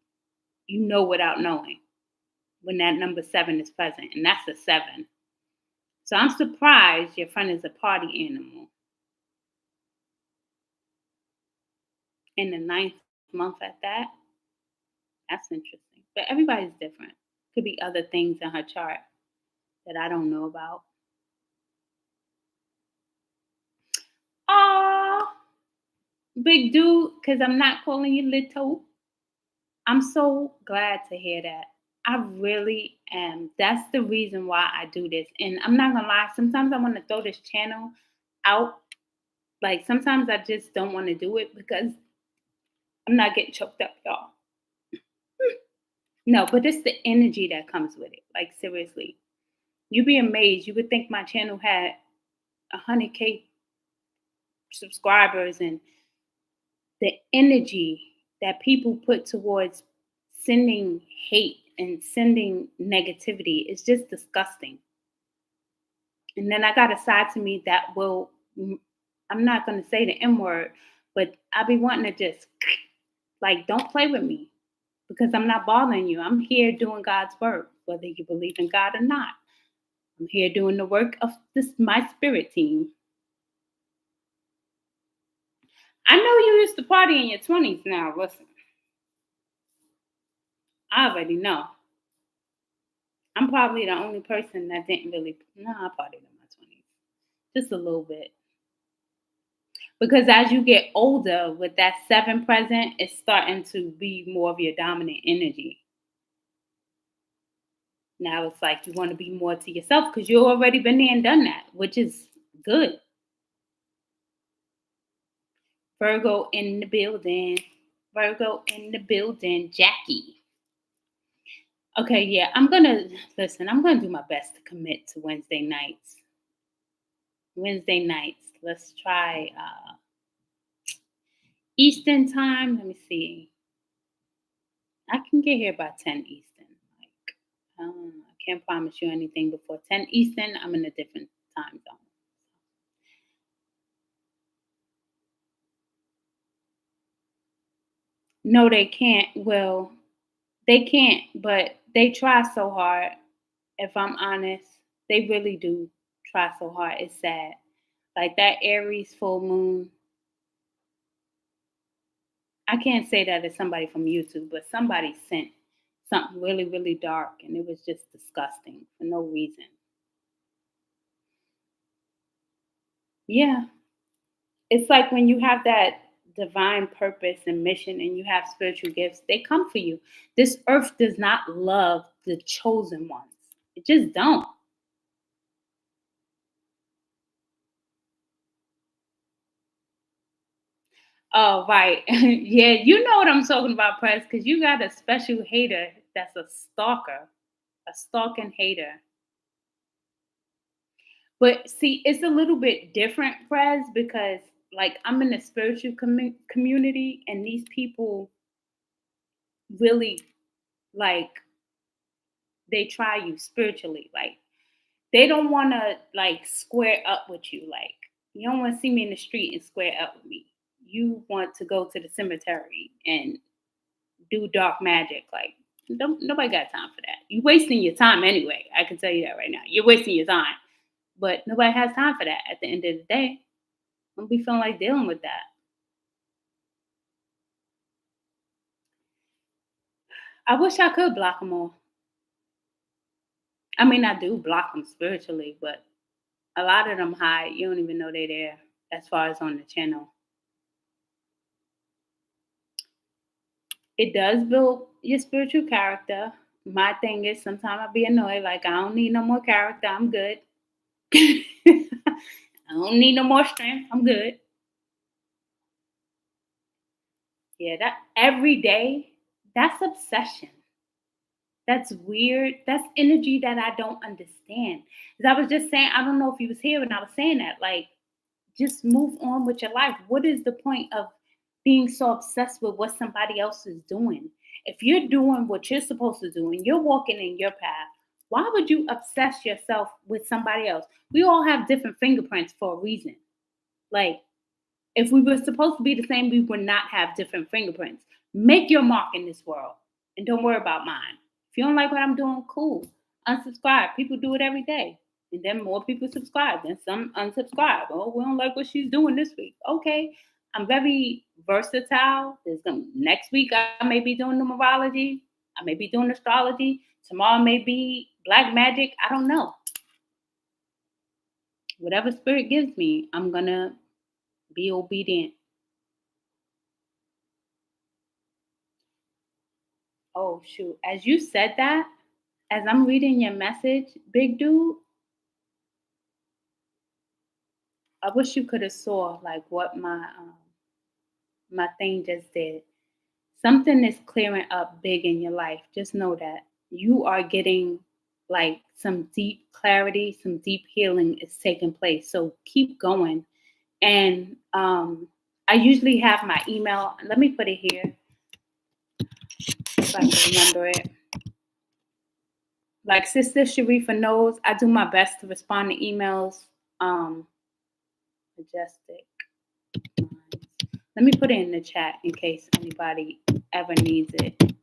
you know without knowing when that number 7 is present, and that's a 7. So I'm surprised your friend is a party animal. In the 9th month at that, that's interesting. But everybody's different. Could be other things in her chart that I don't know about. big dude, because I'm not calling you little. I'm so glad to hear that. I really am. That's the reason why I do this. And I'm not gonna lie, sometimes I want to throw this channel out. Like sometimes I just don't want to do it because I'm not getting choked up, y'all. No, but it's the energy that comes with it. Like seriously. You'd be amazed. You would think my channel had 100K subscribers, and the energy that people put towards sending hate and sending negativity is just disgusting. And then I got a side to me that will, I'm not going to say the M word, but I be wanting to just, like, don't play with me because I'm not bothering you. I'm here doing God's work, whether you believe in God or not. I'm here doing the work of my spirit team. I know you used to party in your 20s now. Listen, I already know. I'm probably the only person that didn't really, no, I partied in my 20s. Just a little bit. Because as you get older, with that seven present, it's starting to be more of your dominant energy. Now it's like you want to be more to yourself because you've already been there and done that, which is good. Virgo in the building. Virgo in the building. Jackie. Okay, yeah, I'm gonna do my best to commit to Wednesday nights. Wednesday nights. Let's try Eastern time. Let me see. I can get here by 10 Eastern. Like, I can't promise you anything before 10 Eastern. I'm in a different time zone. No, they can't. Well, they can't, but they try so hard. If I'm honest, they really do try so hard. It's sad. Like that Aries full moon, I can't say that it's somebody from YouTube, but somebody sent something really, really dark, and it was just disgusting for no reason. Yeah, it's like when you have that divine purpose and mission and you have spiritual gifts, they come for you. This earth does not love the chosen ones. It just don't. Oh, right. Yeah, you know what I'm talking about, Press, because you got a special hater that's a stalker, a stalking hater. But see, it's a little bit different, Prez, because like I'm in a spiritual community, and these people really like they try you spiritually. Like they don't want to like square up with you. Like you don't want to see me in the street and square up with me. You want to go to the cemetery and do dark magic. Like nobody got time for that. You wasting your time anyway. I can tell you that right now. You're wasting your time. But nobody has time for that at the end of the day. Don't be feeling like dealing with that. I wish I could block them all. I mean, I do block them spiritually, but a lot of them hide. You don't even know they're there as far as on the channel. It does build your spiritual character. My thing is sometimes I be annoyed, like I don't need no more character. I'm good. I don't need no more strength. I'm good. Yeah, that every day, that's obsession. That's weird. That's energy that I don't understand. As I was just saying, I don't know if you was here when I was saying that. Like, just move on with your life. What is the point of being so obsessed with what somebody else is doing? If you're doing what you're supposed to do and you're walking in your path, why would you obsess yourself with somebody else? We all have different fingerprints for a reason. Like, if we were supposed to be the same, we would not have different fingerprints. Make your mark in this world and don't worry about mine. If you don't like what I'm doing, cool. Unsubscribe. People do it every day. And then more people subscribe. Then some unsubscribe. Oh, we don't like what she's doing this week. Okay. I'm very versatile. Next week I may be doing numerology. I may be doing astrology. Tomorrow may be black magic. I don't know. Whatever spirit gives me, I'm gonna be obedient. Oh shoot. As you said that, as I'm reading your message, big dude, I wish you could have saw like what my thing just did. Something is clearing up big in your life. Just know that you are getting like some deep clarity, some deep healing is taking place. So keep going. And I usually have my email. Let me put it here if I can remember it. Like Sister Sharifa knows, I do my best to respond to emails. Um, Majestic Minds. Let me put it in the chat in case anybody ever needs it.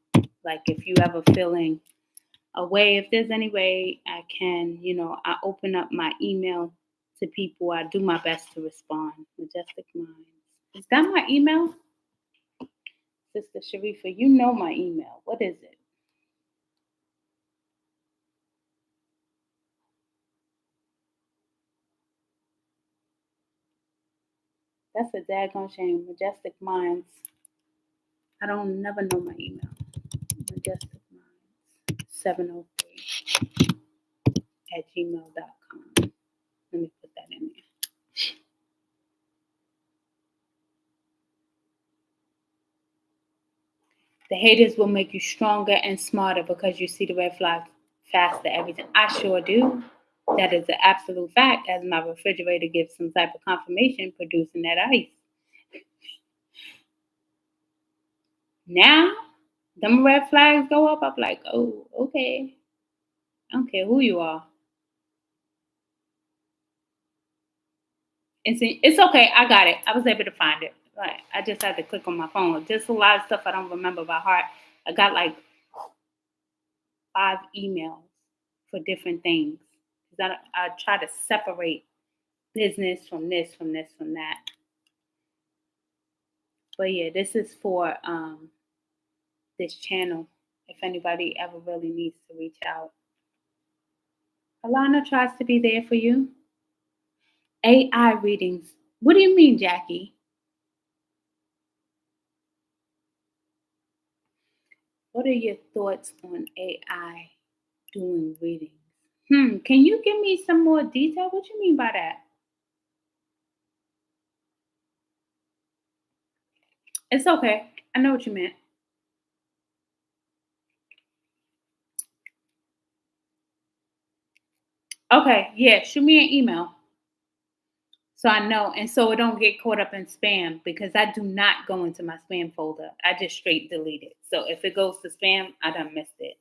Like if you ever feeling a way, if there's any way I can, I open up my email to people. I do my best to respond. Majestic Minds. Is that my email? Sister Sharifa, you know my email. What is it? That's a daggone shame. Majestic Minds. I don't never know my email. Majestic Minds 703 at gmail.com. Let me put that in there. The haters will make you stronger and smarter because you see the red flags faster. Everything. I sure do. That is an absolute fact, as my refrigerator gives some type of confirmation producing that ice. Now, them red flags go up. I'm like, oh, okay. I don't care who you are. It's okay. I got it. I was able to find it. Right. I just had to click on my phone. Just a lot of stuff I don't remember by heart. I got like 5 emails for different things. I try to separate business from this, from this, from that. But yeah, this is for this channel. If anybody ever really needs to reach out, Alana tries to be there for you. AI readings. What do you mean, Jackie? What are your thoughts on AI doing readings? Can you give me some more detail? What you mean by that? It's okay. I know what you meant. Okay, yeah, shoot me an email so I know, and so it don't get caught up in spam because I do not go into my spam folder. I just straight delete it. So if it goes to spam, I done missed it.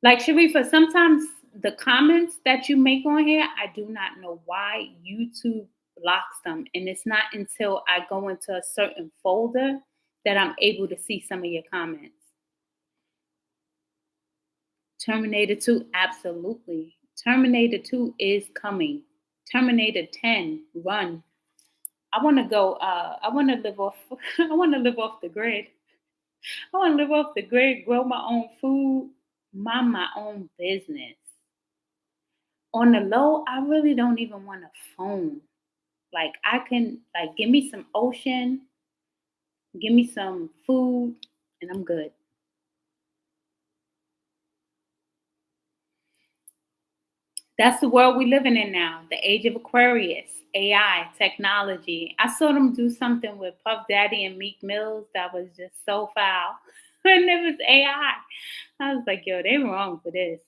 Like Sharifa, sometimes the comments that you make on here, I do not know why YouTube blocks them, and it's not until I go into a certain folder that I'm able to see some of your comments. Terminator 2, absolutely. Terminator 2 is coming. Terminator 10, run. I want to go. I want to live off. I want to live off the grid. I want to live off the grid, grow my own food, mind my own business. On the low, I really don't even want a phone. Like I can, like, give me some ocean, give me some food, and I'm good. That's the world we're living in now, the age of Aquarius, AI, technology. I saw them do something with Puff Daddy and Meek Mills that was just so foul. And it was AI. I was like, yo, they wrong for this.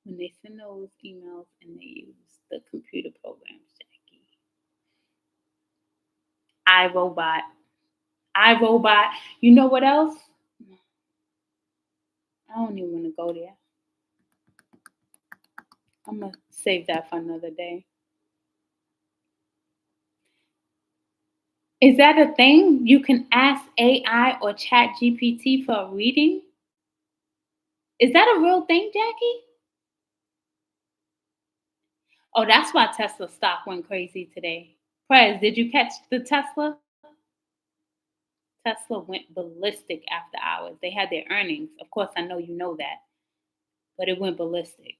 When they send those emails and they use the computer programs, Jackie. iRobot. iRobot. You know what else? I don't even want to go there. I'm going to save that for another day. Is that a thing? You can ask AI or Chat GPT for a reading? Is that a real thing, Jackie? Oh, that's why Tesla stock went crazy today. Prez, did you catch the Tesla? Tesla went ballistic after hours. They had their earnings. Of course, I know you know that, but it went ballistic.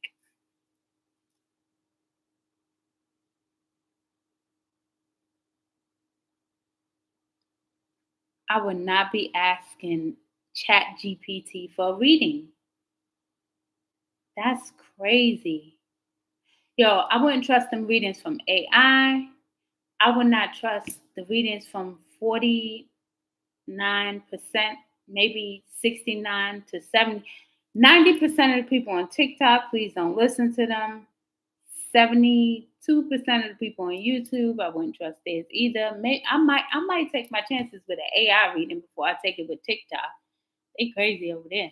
I would not be asking Chat GPT for a reading. That's crazy. Yo, I wouldn't trust them readings from AI. I would not trust the readings from 49%, maybe 69 to 70. 90% of the people on TikTok, please don't listen to them. 72% of the people on YouTube, I wouldn't trust theirs either. I might take my chances with an AI reading before I take it with TikTok. They crazy over there.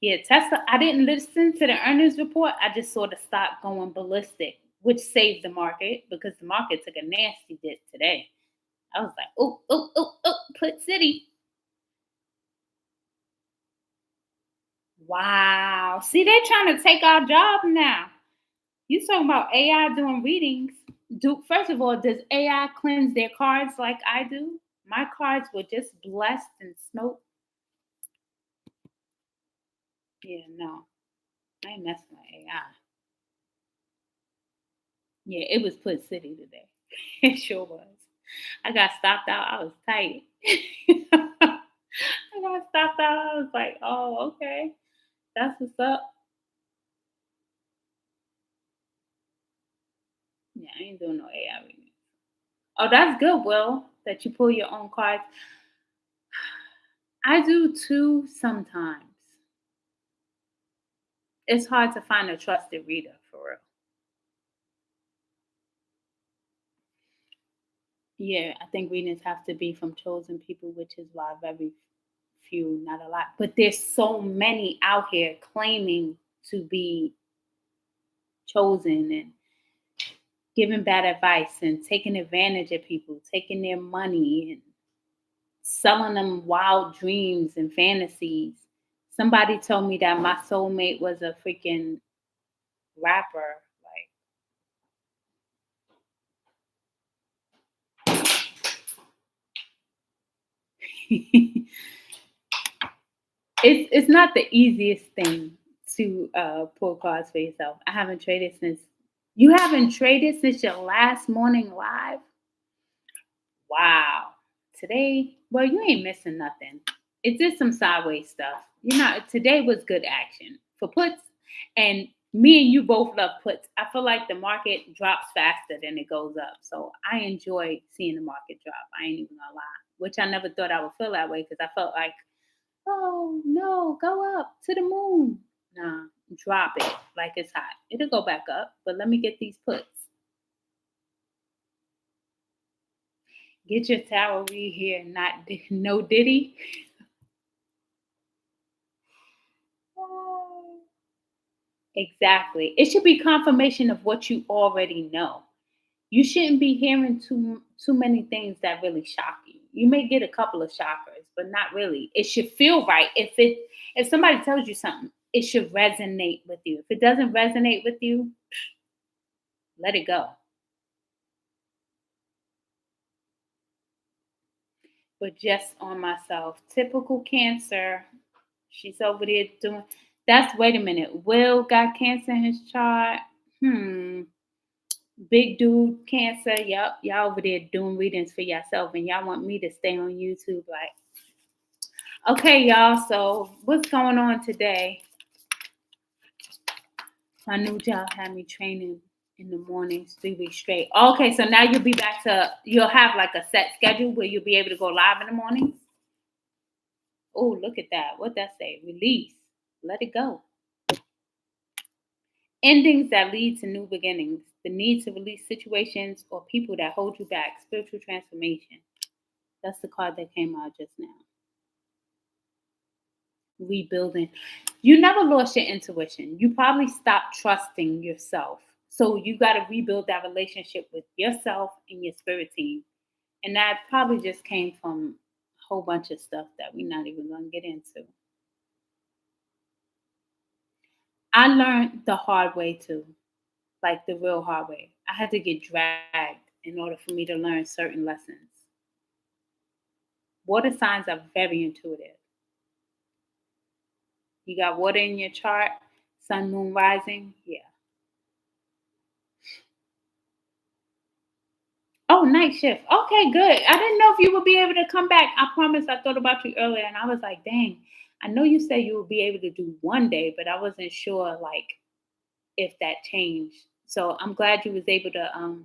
Yeah, Tesla, I didn't listen to the earnings report. I just saw the stock going ballistic, which saved the market because the market took a nasty dip today. I was like, oh, oh, oh, oh, put city. Wow. See, they're trying to take our job now. You talking about AI doing readings. Do first of all, does AI cleanse their cards like I do? My cards were just blessed and smoke. Yeah, no. I ain't messing with AI. Yeah, it was put city today. It sure was. I got stopped out. I was tight. I got stopped out. I was like, oh, okay. That's what's up. Yeah, I ain't doing no AI reading. Oh, that's good, Will, that you pull your own cards. I do too sometimes. It's hard to find a trusted reader for real. Yeah, I think readings have to be from chosen people, which is why very few, not a lot. But there's so many out here claiming to be chosen and giving bad advice and taking advantage of people, taking their money and selling them wild dreams and fantasies. Somebody told me that my soulmate was a freaking rapper. Like it's not the easiest thing to pull cards for yourself. I haven't traded since you haven't traded since your last morning live. Wow. Today, well, you ain't missing nothing. It's just some sideways stuff. You know, today was good action for puts, and me and you both love puts. I feel like the market drops faster than it goes up, so I enjoy seeing the market drop. I ain't even gonna lie, which I never thought I would feel that way because I felt like, oh no, go up to the moon. Nah, drop it like it's hot. It'll go back up, but let me get these puts. Get your towel read here, not no Diddy. Oh, exactly. It should be confirmation of what you already know. You shouldn't be hearing too many things that really shock you. You may get a couple of shockers, but not really. It should feel right. If somebody tells you something, it should resonate with you. If it doesn't resonate with you, let it go. But just on myself. Typical cancer. She's over there doing that's wait a minute. Will got cancer in his chart. Hmm. Big dude cancer. Yup. Y'all over there doing readings for yourself and y'all want me to stay on YouTube like okay, y'all. So what's going on today? My new job had me training in the mornings 3 weeks straight. Okay, so now you'll be back to you'll have like a set schedule where you'll be able to go live in the morning. Oh, look at that. What that say? Release. Let it go. Endings that lead to new beginnings. The need to release situations or people that hold you back. Spiritual transformation. That's the card that came out just now. Rebuilding. You never lost your intuition. You probably stopped trusting yourself. So you got to rebuild that relationship with yourself and your spirit team. And that probably just came from a whole bunch of stuff that we're not even going to get into. I learned the hard way too, like the real hard way. I had to get dragged in order for me to learn certain lessons. Water signs are very intuitive. You got water in your chart, sun, moon, rising. Yeah. Oh, night shift. Okay, good. I didn't know if you would be able to come back. I promise I thought about you earlier and I was like, dang, I know you said you would be able to do one day, but I wasn't sure like if that changed. So I'm glad you was able to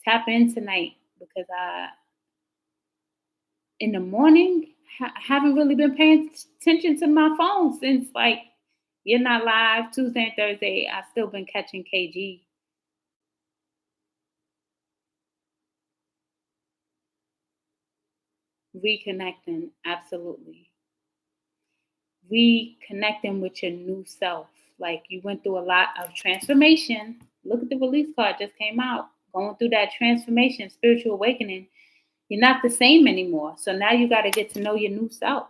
tap in tonight because I in the morning haven't really been paying attention to my phone since like you're not live Tuesday and Thursday. I still been catching KG. Reconnecting, absolutely. Reconnecting with your new self. Like you went through a lot of transformation. Look at the release card just came out. Going through that transformation, spiritual awakening. You're not the same anymore. So now you got to get to know your new self.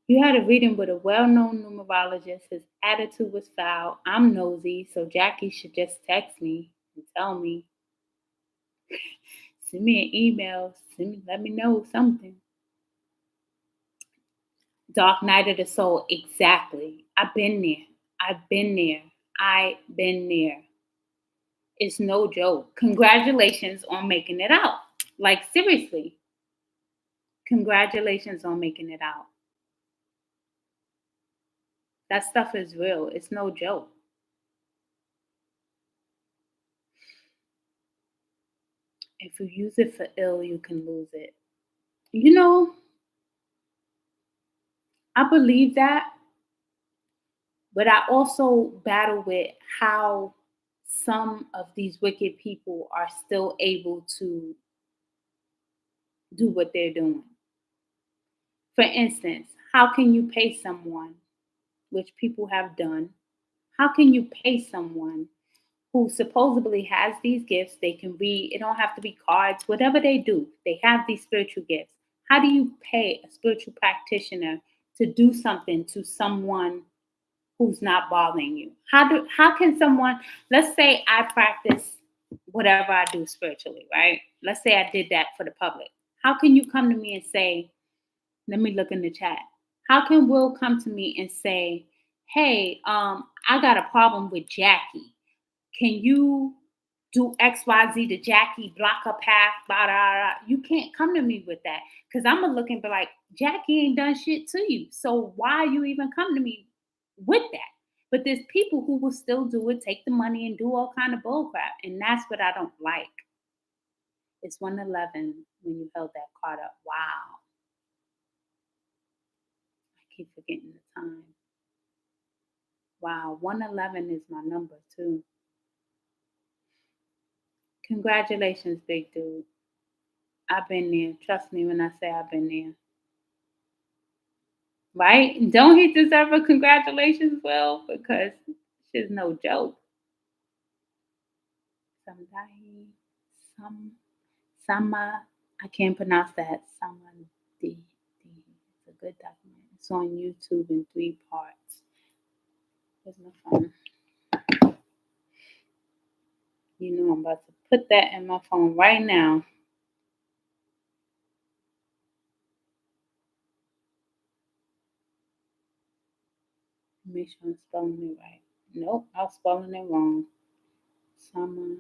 You had a reading with a well known numerologist. His attitude was foul. I'm nosy, so Jackie should just text me and tell me. Send me an email. Let me know something. Dark Night of the Soul, exactly. I've been there. I've been there. I've been there. It's no joke. Congratulations on making it out. Like, seriously. Congratulations on making it out. That stuff is real. It's no joke. If you use it for ill, you can lose it. You know, I believe that, but I also battle with how some of these wicked people are still able to do what they're doing. For instance, how can you pay someone, which people have done, how can you pay someone who supposedly has these gifts? They can read, it don't have to be cards, whatever they do, they have these spiritual gifts. How do you pay a spiritual practitioner to do something to someone who's not bothering you? How can someone, let's say I practice whatever I do spiritually, right? Let's say I did that for the public. How can you come to me and say, let me look in the chat. How can Will come to me and say, hey, I got a problem with Jackie. Can you do XYZ to Jackie, block her path, blah, blah, blah. You can't come to me with that. Because I'm going to look and be like, Jackie ain't done shit to you. So why you even come to me with that? But there's people who will still do it, take the money and do all kind of bull crap. And that's what I don't like. It's 111 when you held that card up. Wow. I keep forgetting the time. Wow, 111 is my number too. Congratulations, big dude. I've been there. Trust me when I say I've been there. Right? Don't he deserve a congratulations, Will? Because she's no joke. Samdahi, some, Sama, I can't pronounce that. Sama D. It's a good document. It's on YouTube in 3 parts. Where's my phone? You know I'm about to put that in my phone right now. Make sure I'm spelling it right. Nope, I was spelling it wrong. Summer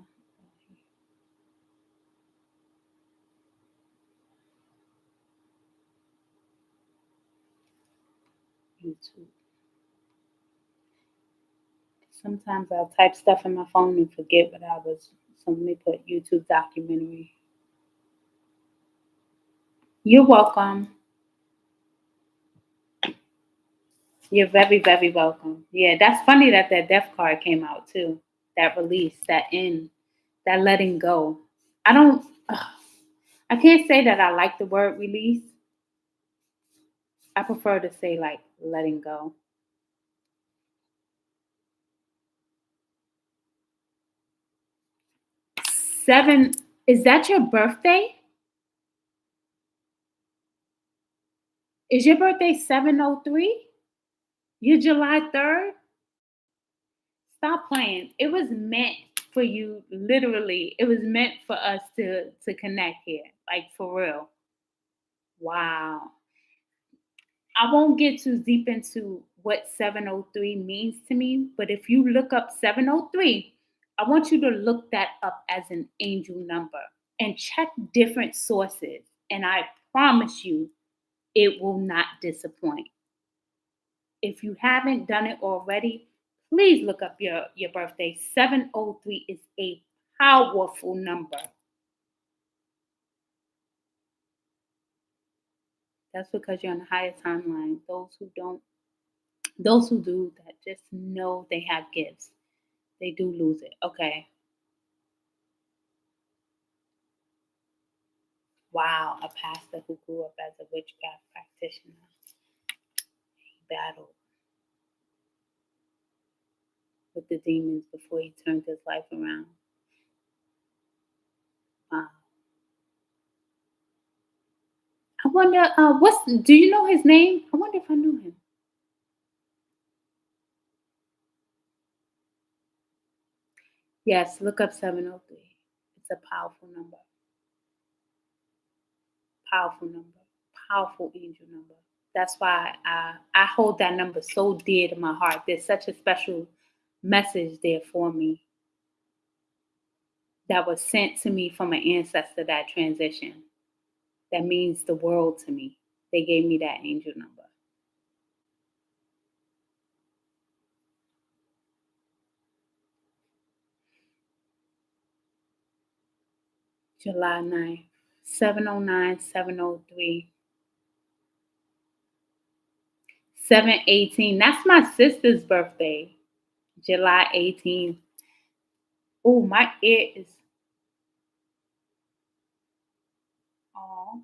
YouTube. Sometimes I'll type stuff in my phone and forget what I was. So let me put YouTube documentary. You're welcome. You're very, very welcome. Yeah, that's funny that that death card came out too. That release, that end, that letting go. I don't. I can't say that I like the word release. I prefer to say like letting go. 7. Is that your birthday? Is your birthday 703? You're July 3rd? Stop playing. It was meant for you, literally. It was meant for us to connect here. Like for real. Wow. I won't get too deep into what 703 means to me, but if you look up 703, I want you to look that up as an angel number and check different sources. And I promise you, it will not disappoint. If you haven't done it already, please look up your birthday. 703 is a powerful number. That's because you're on the higher timeline. Those who do that just know they have gifts. They do lose it. Okay. Wow, a pastor who grew up as a witchcraft practitioner. He battled with the demons before he turned his life around. Wow. I wonder, do you know his name? I wonder if I knew him. Yes, look up 703. It's a powerful number, powerful angel number. That's why I hold that number so dear to my heart. There's such a special message there for me that was sent to me from an ancestor that transition. That means the world to me. They gave me that angel number. July 9th, 709, 703, 718. That's my sister's birthday, July 18th. Oh, my ear is. Oh,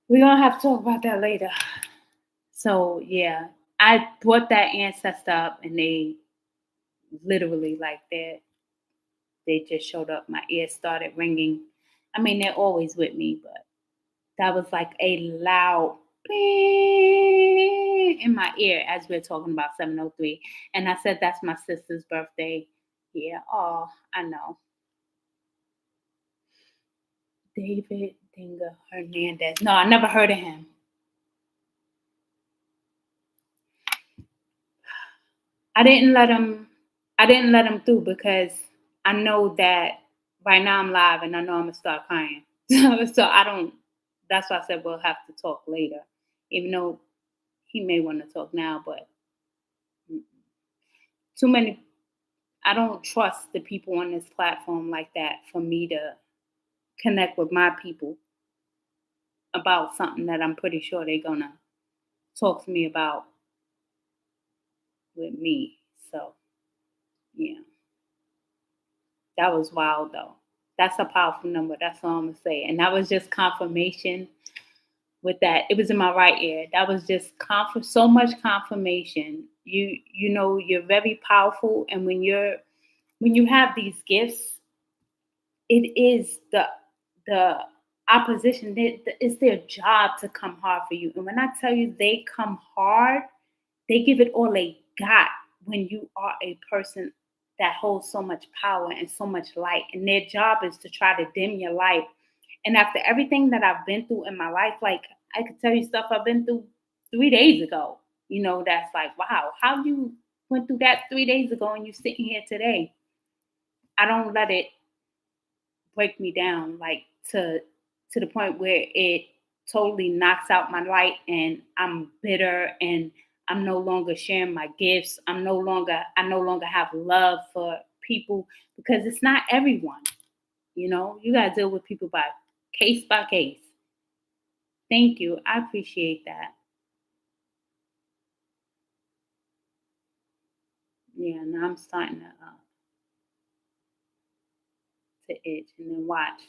we're going to have to talk about that later. So, yeah, I brought that ancestor up and they literally, like, they just showed up. My ears started ringing. I mean, they're always with me, but that was like a loud "Beep" in my ear as we're talking about 703. And I said, that's my sister's birthday. Yeah. Oh, I know. David Dinga Hernandez. No, I never heard of him. I didn't let him I didn't let him through because I know that right now I'm live and I know I'm gonna start crying. So I don't that's why I said we'll have to talk later. Even though he may want to talk now, but too many I don't trust the people on this platform like that for me to connect with my people about something that I'm pretty sure they're gonna talk to me about with me. So yeah, that was wild though. That's a powerful number. That's all I'm gonna say. And that was just confirmation with that. It was in my right ear. That was just so much confirmation. You know you're very powerful, and when you have these gifts, it is the opposition. It's their job to come hard for you. And when I tell you they come hard, they give it all they got when you are a person that holds so much power and so much light. And their job is to try to dim your light. And after everything that I've been through in my life, like I could tell you stuff I've been through 3 days ago. You know, that's like, wow, how you went through that 3 days ago and you sitting here today. I don't let it break me down like to the point where it totally knocks out my light and I'm bitter and I'm no longer sharing my gifts. I no longer have love for people because it's not everyone. You know, you gotta deal with people by case. Thank you. I appreciate that. Yeah, now I'm starting to itch and then watch.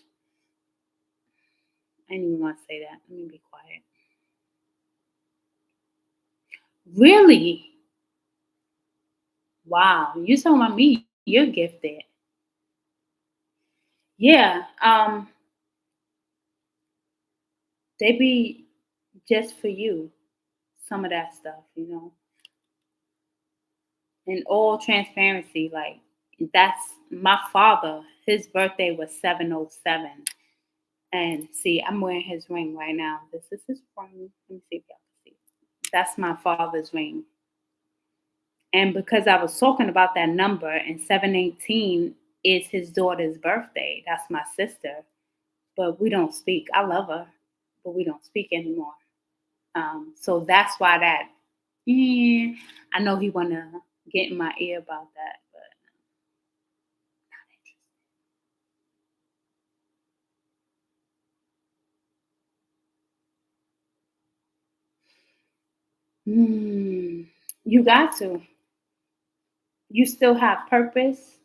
I didn't even want to say that. Let me be quiet. Really? Wow. You talking about me. You're gifted. Yeah. They be just for you. Some of that stuff, you know. In all transparency, like that's my father. His birthday was 707. And see, I'm wearing his ring right now. This is his ring. Let me see if y'all can see. That's my father's ring. And because I was talking about that number, and 718 is his daughter's birthday. That's my sister. But we don't speak. I love her, but we don't speak anymore. So that's why that, yeah, I know he wanna get in my ear about that, but not interested. You got to. You still have purpose,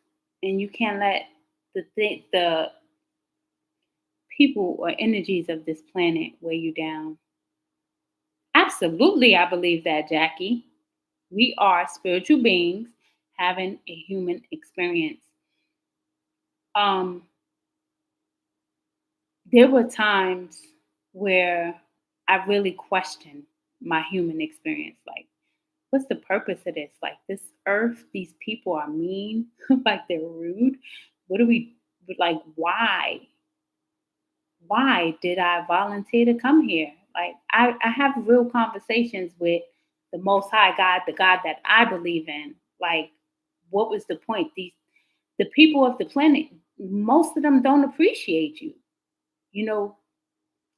and you can't let the people or energies of this planet weigh you down. Absolutely, I believe that, Jackie. We are spiritual beings having a human experience. Um, there were times where I really questioned my human experience. Like, what's the purpose of this? Like, this earth, these people are mean, like they're rude. What do we like? Why? Why did I volunteer to come here? Like, I have real conversations with the Most High God, the God that I believe in. Like, what was the point? The people of the planet, most of them don't appreciate you. You know,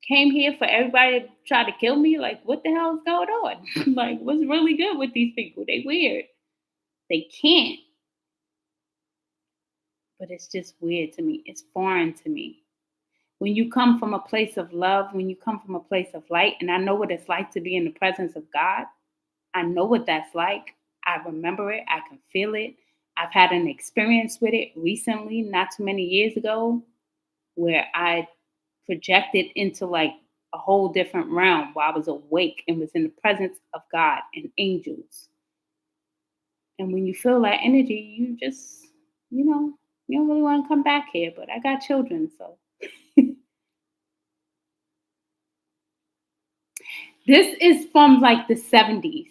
came here for everybody to try to kill me. Like, what the hell is going on? Like, what's really good with these people? They weird. They can't. But it's just weird to me. It's foreign to me. When you come from a place of love, when you come from a place of light, and I know what it's like to be in the presence of God, I know what that's like. I remember it, I can feel it. I've had an experience with it recently, not too many years ago, where I projected into like a whole different realm where I was awake and was in the presence of God and angels. And when you feel that energy, you just, you know, you don't really want to come back here. But I got children, so this is from like the 70s.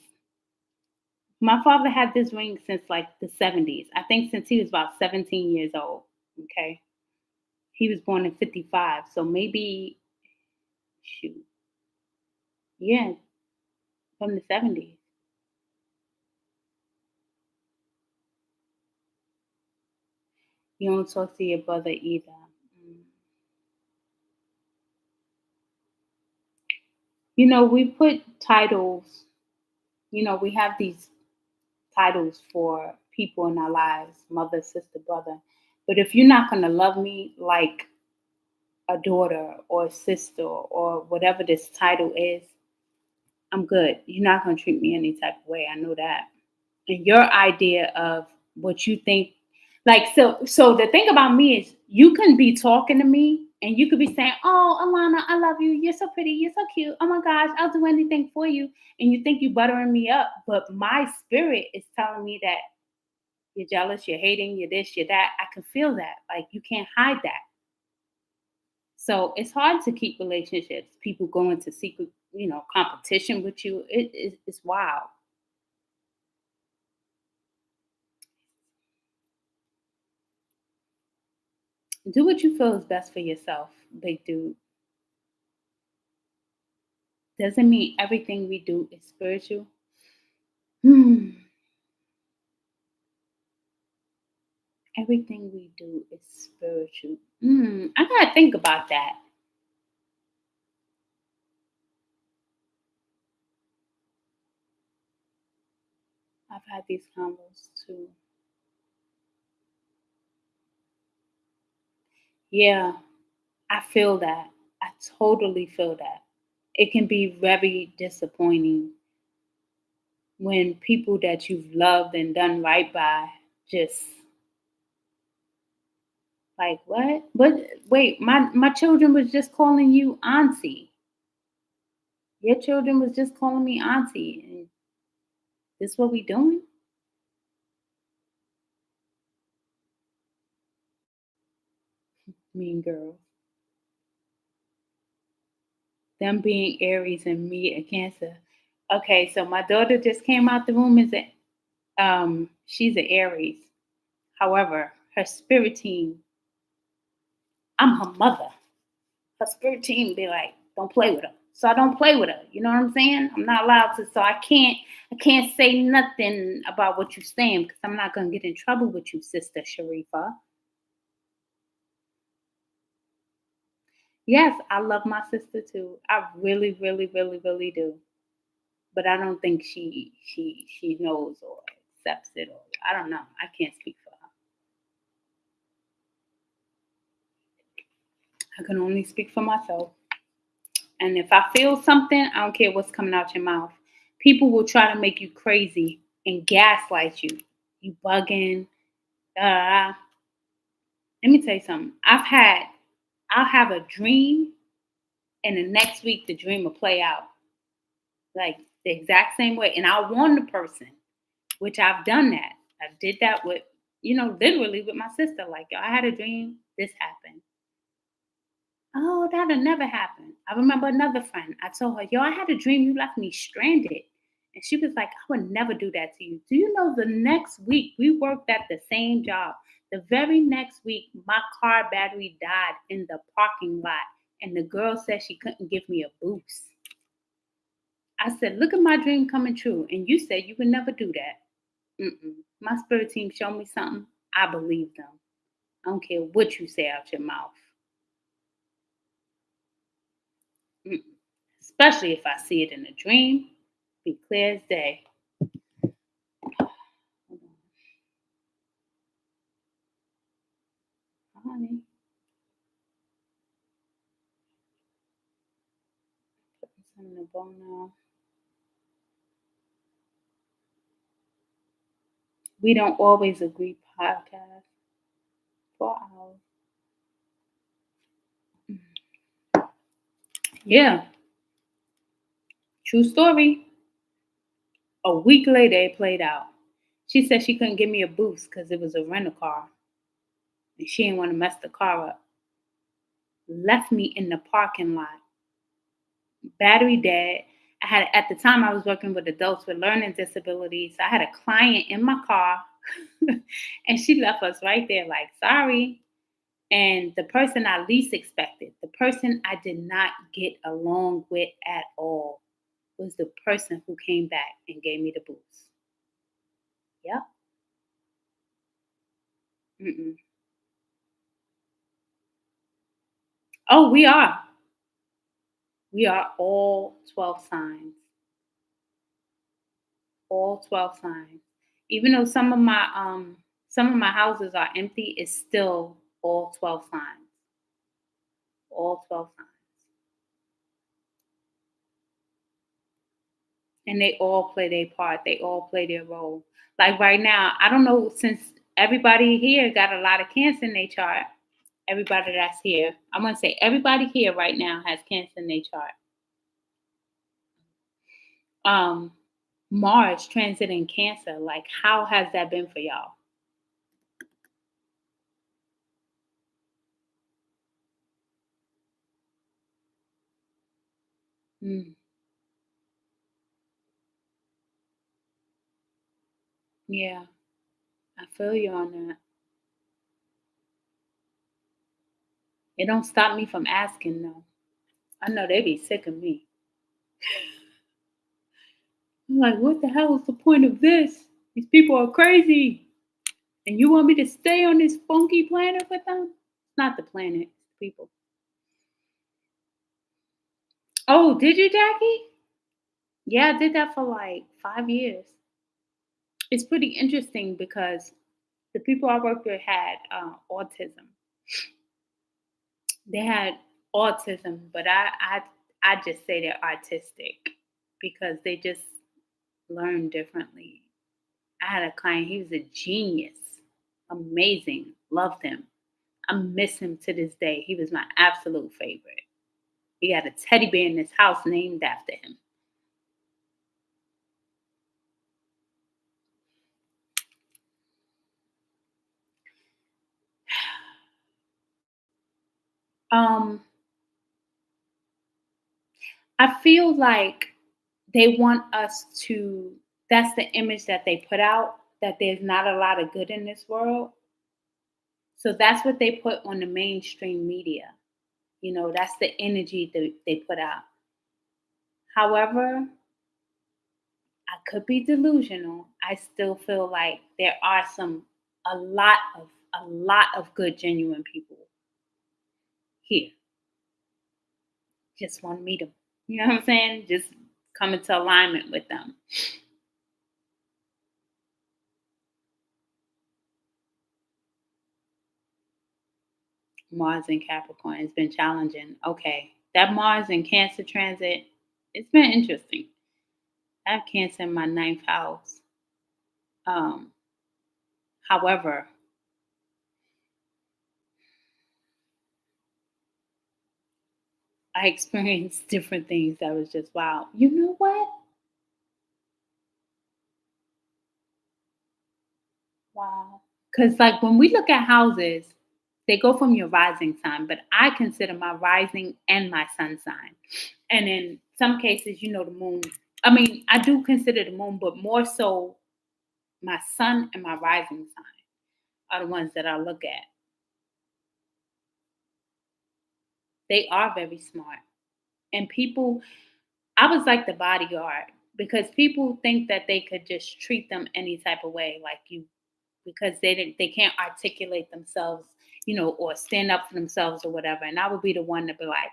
My father had this ring since like the 70s. I think since he was about 17 years old. Okay. He was born in 55. So maybe, shoot, yeah, from the 70s. You don't talk to your brother either. Mm. We put titles, we have these titles for people in our lives, mother, sister, brother. But if you're not going to love me like a daughter or a sister or whatever this title is, I'm good. You're not going to treat me any type of way. I know that. And your idea of what you think, like, so the thing about me is you can be talking to me and you could be saying, "Oh, Alana, I love you. You're so pretty. You're so cute. Oh my gosh, I'll do anything for you." And you think you buttering me up, but my spirit is telling me that you're jealous, you're hating, you're this, you're that. I can feel that. Like, you can't hide that. So it's hard to keep relationships. People go into secret, competition with you. It's wild. Do what you feel is best for yourself, big dude. Doesn't mean everything we do is spiritual. Hmm. Everything we do is spiritual. I gotta think about that. I've had these combos too. Yeah, I feel that. I totally feel that. It can be very disappointing when people that you've loved and done right by just like, what? But wait, my children was just calling you auntie. Your children was just calling me auntie. And this what we doing? Mean girls. Them being Aries and me a Cancer. Okay, so my daughter just came out the room and said, She's an Aries. However, her spirit team, I'm her mother. Her spirit team be like, don't play with her. So I don't play with her. You know what I'm saying? I'm not allowed to. So I can't say nothing about what you're saying because I'm not gonna get in trouble with you, Sister Sharifa. Yes, I love my sister too. I really, really, really, really do. But I don't think she knows or accepts it, or I don't know. I can't speak for her. I can only speak for myself. And if I feel something, I don't care what's coming out your mouth. People will try to make you crazy and gaslight you. You bugging. Uh, Let me tell you something. I'll have a dream, and the next week the dream will play out like the exact same way. And I'll warn the person, which I've done that. I did that with, literally with my sister. Like, yo, I had a dream, this happened. Oh, that'll never happen. I remember another friend. I told her, yo, I had a dream you left me stranded. And she was like, I would never do that to you. Do you know the next week we worked at the same job? The very next week, my car battery died in the parking lot. And the girl said she couldn't give me a boost. I said, look at my dream coming true. And you said you would never do that. Mm-mm. My spirit team showed me something. I believe them. I don't care what you say out your mouth. Mm-mm. Especially if I see it in a dream. Be clear as day. Hold on, honey. Put this in the bone now. We don't always agree podcast. 4 hours. Yeah, true story. A week later, it played out. She said she couldn't give me a boost because it was a rental car and she didn't want to mess the car up. Left me in the parking lot, battery dead. I had at the time I was working with adults with learning disabilities. So I had a client in my car, and she left us right there, like sorry. And the person I least expected, the person I did not get along with at all, was the person who came back and gave me the boost. Yep. Mm-mm. Oh, we are. We are all 12 signs. All 12 signs. Even though some of my houses are empty, it's still all 12 signs. All 12 signs. And they all play their part. They all play their role. Like right now, I don't know, since everybody here got a lot of cancer in their chart, everybody that's here, I'm gonna say everybody here right now has cancer in their chart. Um Mars transiting cancer, like how has that been for y'all? Mm, yeah, I feel you on that. It don't stop me from asking though. I know they be sick of me. I'm like, what the hell is the point of this? These people are crazy. And you want me to stay on this funky planet with them? It's not the planet, it's the people. Oh, did you, Jackie? Yeah, I did that for like 5 years. It's pretty interesting because the people I worked with had autism. They had autism, but I just say they're artistic because they just learn differently. I had a client, he was a genius, amazing, loved him. I miss him to this day. He was my absolute favorite. He had a teddy bear in his house named after him. Um, I feel like they want us to, that's the image that they put out. that there's not a lot of good in this world. So that's what they put on the mainstream media. That's the energy that they put out. However, I could be delusional. I still feel like there are a lot of good, genuine people here. Just want to meet them. You know what I'm saying? Just come into alignment with them. Mars and Capricorn has been challenging. Okay. That Mars and Cancer transit, it's been interesting. I have Cancer in my ninth house. Um, However, I experienced different things that was just wow. You know what? Wow. Because, like, when we look at houses, they go from your rising sign, but I consider my rising and my sun sign. And in some cases, the moon. I mean, I do consider the moon, but more so my sun and my rising sign are the ones that I look at. They are very smart. And people, I was like the bodyguard because people think that they could just treat them any type of way, like you, because they can't articulate themselves, or stand up for themselves or whatever. And I would be the one to be like,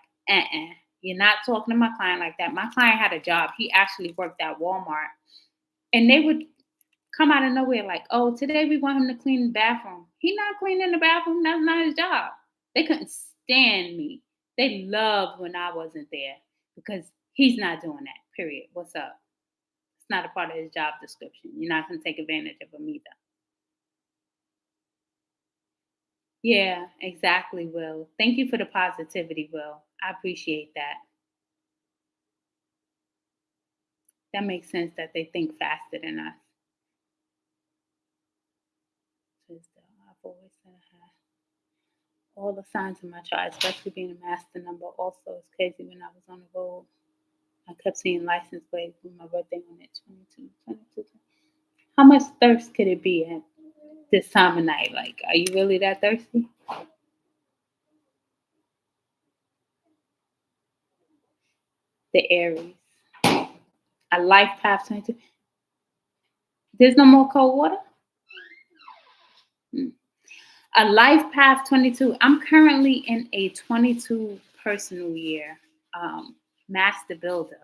you're not talking to my client like that. My client had a job. He actually worked at Walmart, and they would come out of nowhere like, oh, today we want him to clean the bathroom. He not cleaning the bathroom. That's not his job. They couldn't stand me. They loved when I wasn't there because he's not doing that. Period. What's up? It's not a part of his job description. You're not going to take advantage of him either. Yeah, exactly, Will. Thank you for the positivity, Will. I appreciate that. That makes sense that they think faster than us. I've always said I have all the signs in my chart, especially being a master number. Also, it's crazy when I was on the road. I kept seeing license plates with my birthday on it, 22, 22. How much thirst could it be at this time of night? Like, are you really that thirsty? The Aries. A life path 22. There's no more cold water? Hmm. A life path 22. I'm currently in a 22 personal year. Master builder.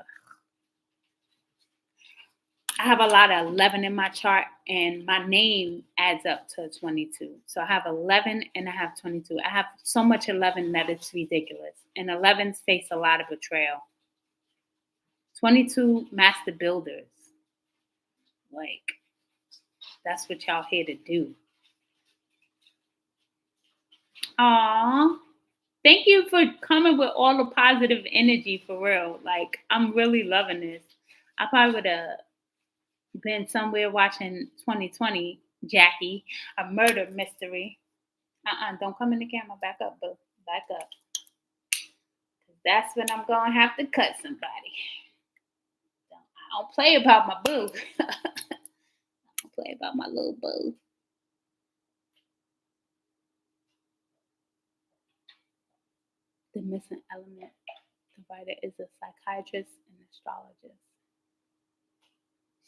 I have a lot of 11 in my chart, and my name adds up to 22. So I have 11 and I have 22. I have so much 11 that it's ridiculous. And 11s face a lot of betrayal. 22 master builders. Like, that's what y'all here to do. Aw. Thank you for coming with all the positive energy for real. Like, I'm really loving this. I probably would have been somewhere watching 2020, Jackie, a murder mystery. Don't come in the camera. Back up, boo. Back up. 'Cause that's when I'm going to have to cut somebody. I don't play about my boo. I don't play about my little boo. The missing element. The writer is a psychiatrist and astrologist.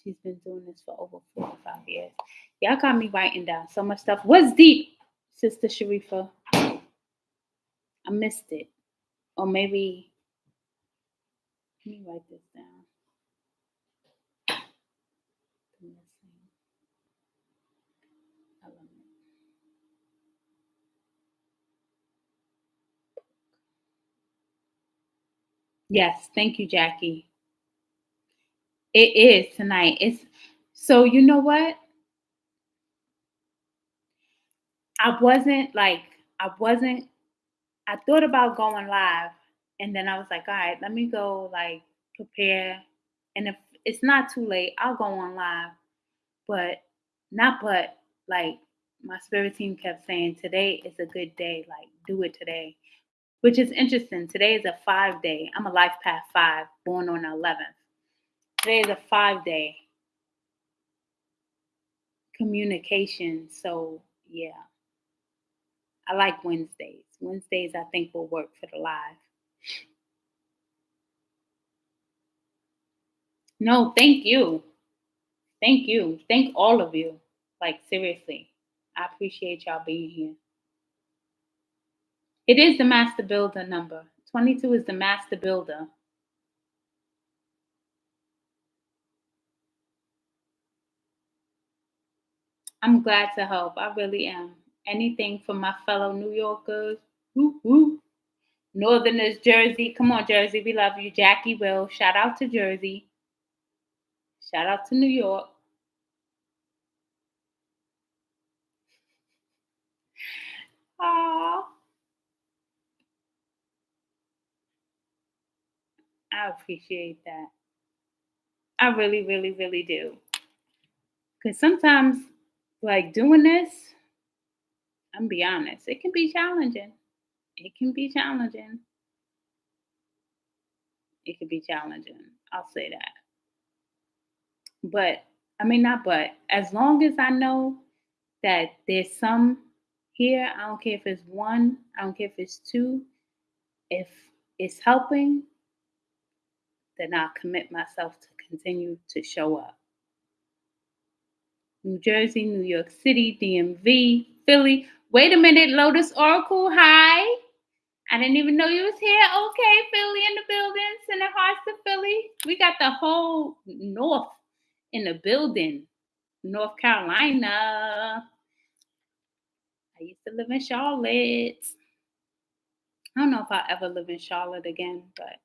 She's been doing this for over 45 years. Y'all got me writing down so much stuff. What's deep, Sister Sharifa? I missed it. Or maybe, let me write this down. The missing element. Yes, thank you, Jackie. It is tonight. It's so you know what? I wasn't like I wasn't I thought about going live, and then I was like, all right, let me go like prepare. And if it's not too late, I'll go on live. But not but like my spirit team kept saying today is a good day, like do it today. Which is interesting. Today is a 5 day. I'm a life path 5, born on the 11th. Today is a 5 day. communication. So yeah, I like Wednesdays. Wednesdays I think will work for the live. No, thank you. Thank you. Thank all of you. Like seriously. I appreciate y'all being here. It is the master builder number. 22 is the master builder. I'm glad to help. I really am. Anything for my fellow New Yorkers. Woo woo. Northerners, Jersey. Come on, Jersey. We love you. Jackie Will. Shout out to Jersey. Shout out to New York. Aw, I appreciate that. I really, really, really do. Because sometimes, like doing this, I'm be honest, it can be challenging. It can be challenging. It can be challenging. I'll say that. But I mean, not but. As long as I know that there's some here, I don't care if it's one, I don't care if it's two. If it's helping, then I'll commit myself to continue to show up. New Jersey, New York City, DMV, Philly. Wait a minute, Lotus Oracle, hi. I didn't even know you was here. Okay, Philly in the building, sending hearts to Philly. We got the whole North in the building. North Carolina. I used to live in Charlotte. I don't know if I'll ever live in Charlotte again, but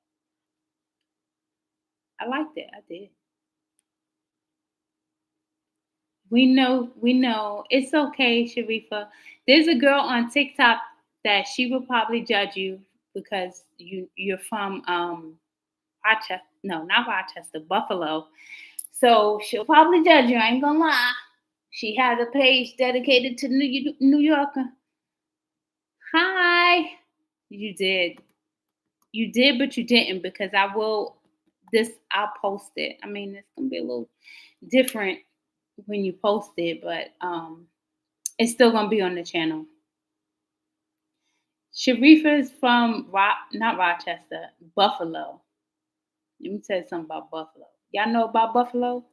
I liked it. I did. We know. It's okay, Sharifa. There's a girl on TikTok that she will probably judge you because you're from Rochester. No, not Rochester, Buffalo. So she'll probably judge you. I ain't gonna lie. She has a page dedicated to New Yorker. Hi. You did. You did, but you didn't because I will. This I'll post it. I mean, it's gonna be a little different when you post it, but it's still gonna be on the channel. Sharifa is from not Rochester, Buffalo. Let me tell you something about Buffalo. Y'all know about Buffalo?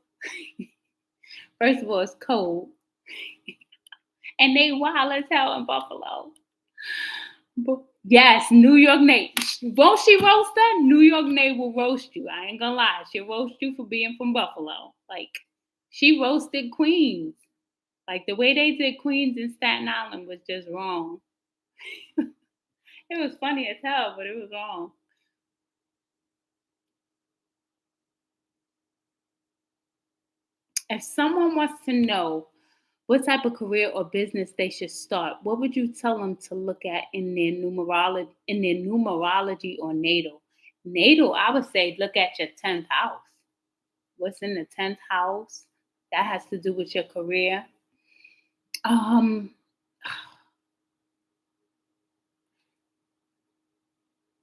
First of all, it's cold, and they wild as hell in Buffalo. Yes, New York Nate. Won't she roast her? New York Nate will roast you. I ain't gonna lie. She'll roast you for being from Buffalo. Like, she roasted Queens. Like, the way they did Queens in Staten Island was just wrong. It was funny as hell, but it was wrong. If someone wants to know what type of career or business they should start, what would you tell them to look at in their numerology or natal? Natal, I would say look at your 10th house. What's in the 10th house? That has to do with your career. Um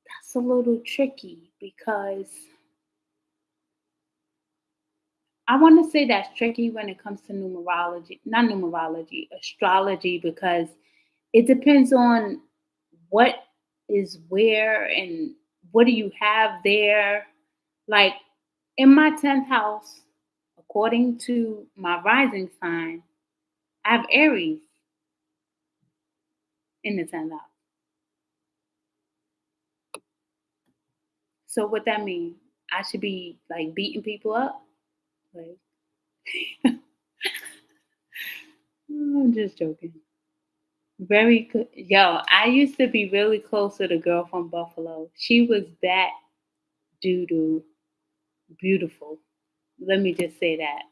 that's a little tricky because I want to say that's tricky when it comes to numerology, not numerology, astrology, because it depends on what is where and what do you have there. Like in my 10th house, according to my rising sign, I have Aries in the 10th house. So what that mean? I should be like beating people up? Like, I'm just joking. Very good. Yo, I used to be really close to the girl from Buffalo. She was that doo doo beautiful. Let me just say that.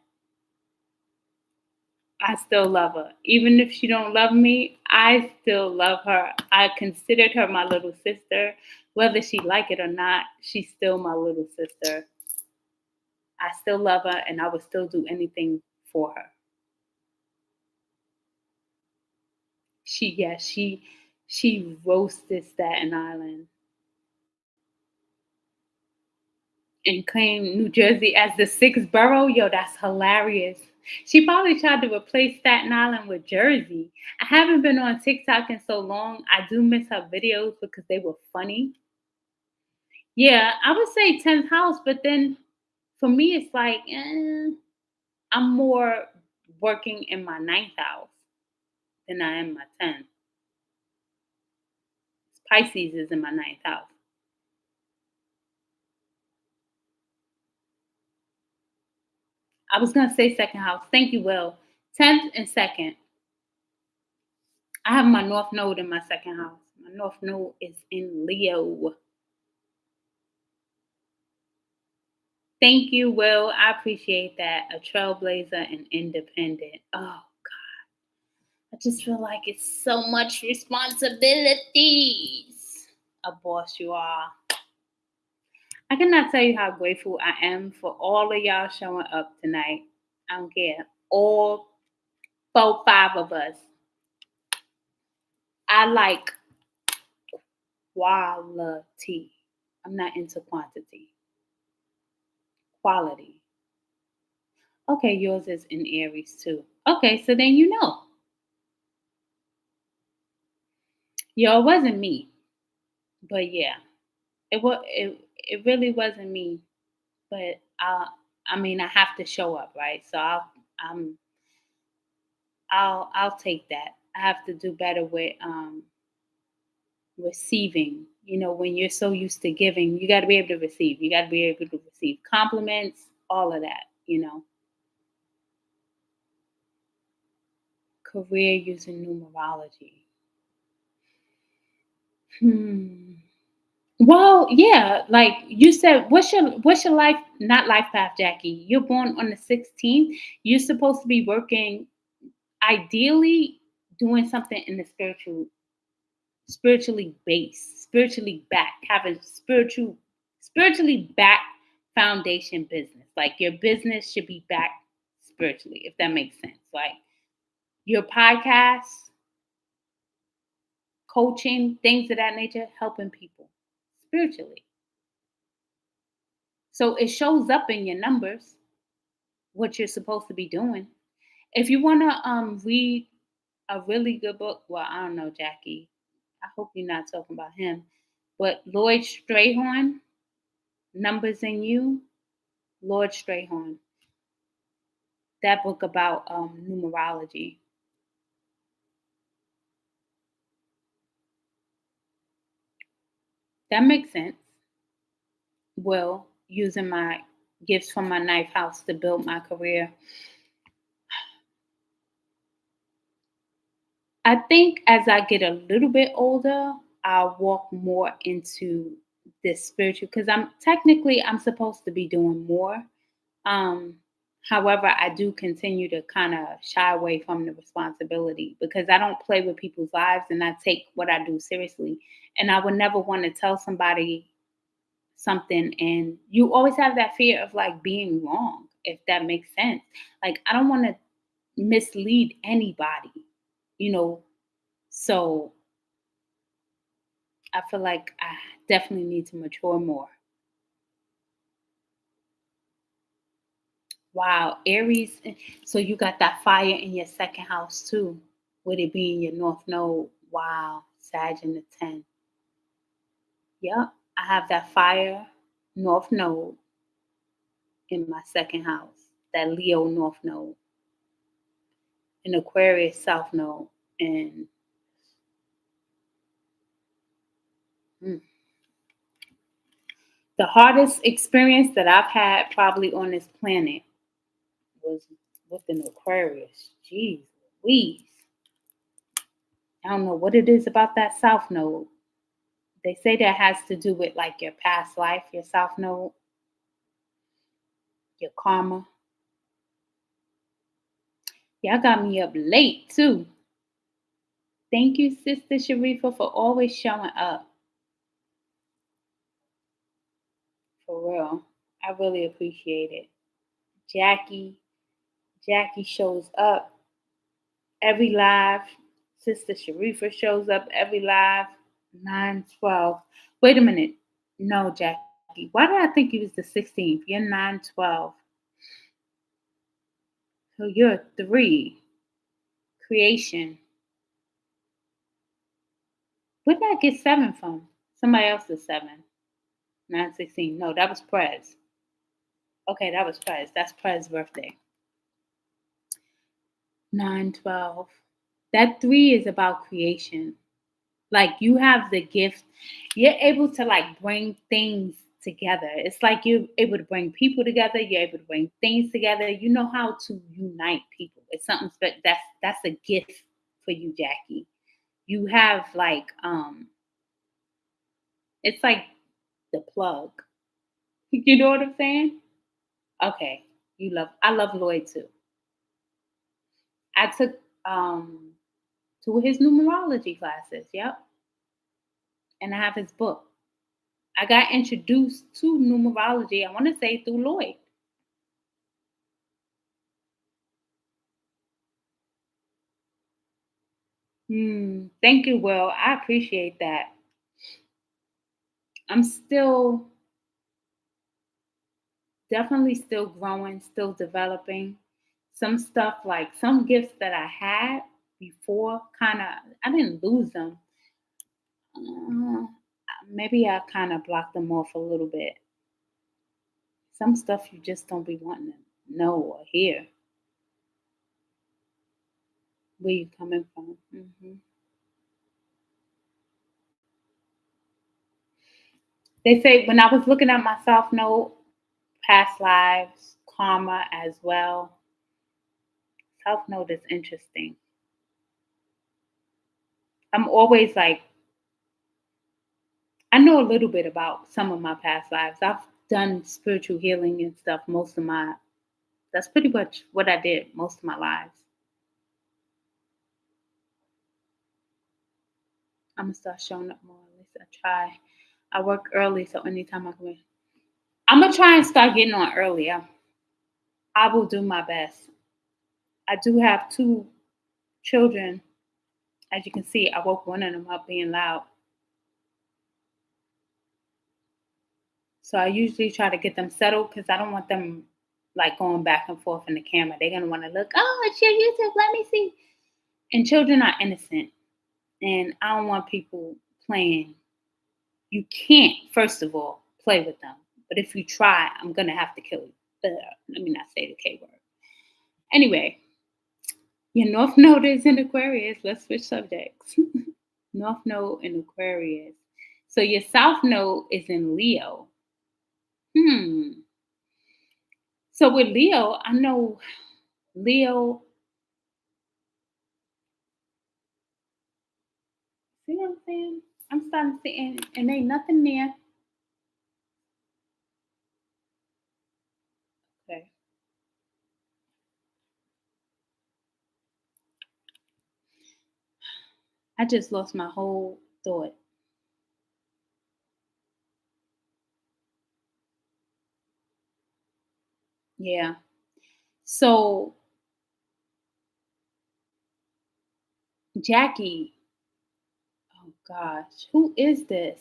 I still love her. Even if she don't love me, I still love her. I considered her my little sister. Whether she like it or not, she's still my little sister. I still love her and I would still do anything for her. She roasted Staten Island. and claim New Jersey as the sixth borough. Yo, that's hilarious. She probably tried to replace Staten Island with Jersey. I haven't been on TikTok in so long. I do miss her videos because they were funny. Yeah, I would say 10th house, but then for me, it's like, I'm more working in my ninth house than I am my 10th. Pisces is in my ninth house. I was going to say second house. Thank you, Will. 10th and second. I have my North Node in my second house. My North Node is in Leo. Thank you, Will. I appreciate that. A trailblazer and independent. Oh, I just feel like it's so much responsibilities. A boss you are. I cannot tell you how grateful I am for all of y'all showing up tonight. I don't care. All four, five of us. I like quality. I'm not into quantity. Quality. Okay, yours is in Aries too. Okay, so then you know. Yo, it wasn't me. But yeah, it really wasn't me. But I mean I have to show up, right? So I'm I'll take that. I have to do better with receiving. You know, when you're so used to giving, you got to be able to receive. You got to be able to receive compliments, all of that, you know. Career using numerology. Hmm. Well, yeah, like you said, what's your life not life path, Jackie? You're born on the 16th. You're supposed to be working ideally doing something in the spiritually based, spiritually backed, having spiritually backed foundation business. Like your business should be backed spiritually, if that makes sense. Like your podcast, coaching, things of that nature, helping people spiritually. So it shows up in your numbers what you're supposed to be doing. If you want to read a really good book, well, I don't know, Jackie. I hope you're not talking about him. But Lloyd Strayhorn, Numbers in You, Lord Strayhorn, that book about numerology. That makes sense. Well, using my gifts from my ninth house to build my career. I think as I get a little bit older, I'll walk more into this spiritual because I'm supposed to be doing more. Um, However, I do continue to kind of shy away from the responsibility because I don't play with people's lives and I take what I do seriously. And I would never want to tell somebody something and you always have that fear of like being wrong, if that makes sense. Like I don't want to mislead anybody, you know. So I feel like I definitely need to mature more. Wow, Aries. So you got that fire in your second house too, with it being your North Node. Wow, Sag in the 10th. Yep, I have that fire North Node in my second house, that Leo North Node, an Aquarius South Node, and mm, the hardest experience that I've had probably on this planet was with an Aquarius. Jeez Louise. I don't know what it is about that South Node. They say that has to do with like your past life, your South Node, your karma. Y'all got me up late too. Thank you, Sister Sharifa, for always showing up. For real. I really appreciate it. Jackie. Jackie shows up every live. Sister Sharifa shows up every live. 9:12. Wait a minute. No, Jackie. Why did I think you was the 16th? You're 912. So you're 3. Creation. Where did I get 7 from? Somebody else is 7. 916. No, that was Prez. Okay, that was Prez. That's Prez's birthday. 912. That 3 is about creation. Like you have the gift. You're able to like bring things together. It's like you're able to bring people together. You're able to bring things together. You know how to unite people. It's something that's a gift for you, Jackie. You have like it's like the plug. You know what I'm saying? Okay. I love Lloyd too. I took 2 of his numerology classes, yep. And I have his book. I got introduced to numerology, I want to say through Lloyd. Thank you, Will. I appreciate that. I'm still definitely still growing, still developing. Some stuff like some gifts that I had before, kind of, I didn't lose them. Uh, Maybe I kind of blocked them off a little bit. Some stuff you just don't be wanting to know or hear. Where you coming from? They say when I was looking at my South Node, past lives, karma as well. South Node is interesting. I'm always like, I know a little bit about some of my past lives. I've done spiritual healing and stuff that's pretty much what I did most of my lives. I'm gonna start showing up more. At least I try. I work early, so anytime I come in, I'm gonna try and start getting on earlier. I will do my best. I do have 2 children. As you can see, I woke one of them up being loud. So I usually try to get them settled because I don't want them like going back and forth in the camera. They're gonna want to look, oh, it's your YouTube, let me see. And children are innocent. And I don't want people playing. You can't, first of all, play with them. But if you try, I'm gonna have to kill you. Let me not say the K word. Anyway, your North Node is in Aquarius. Let's switch subjects. North Node in Aquarius. So your South Node is in Leo. Hmm. So with Leo, I know Leo. See what I'm saying? I'm starting to see, and ain't nothing there. Okay. I just lost my whole thought. Yeah. So Jackie, oh gosh, who is this?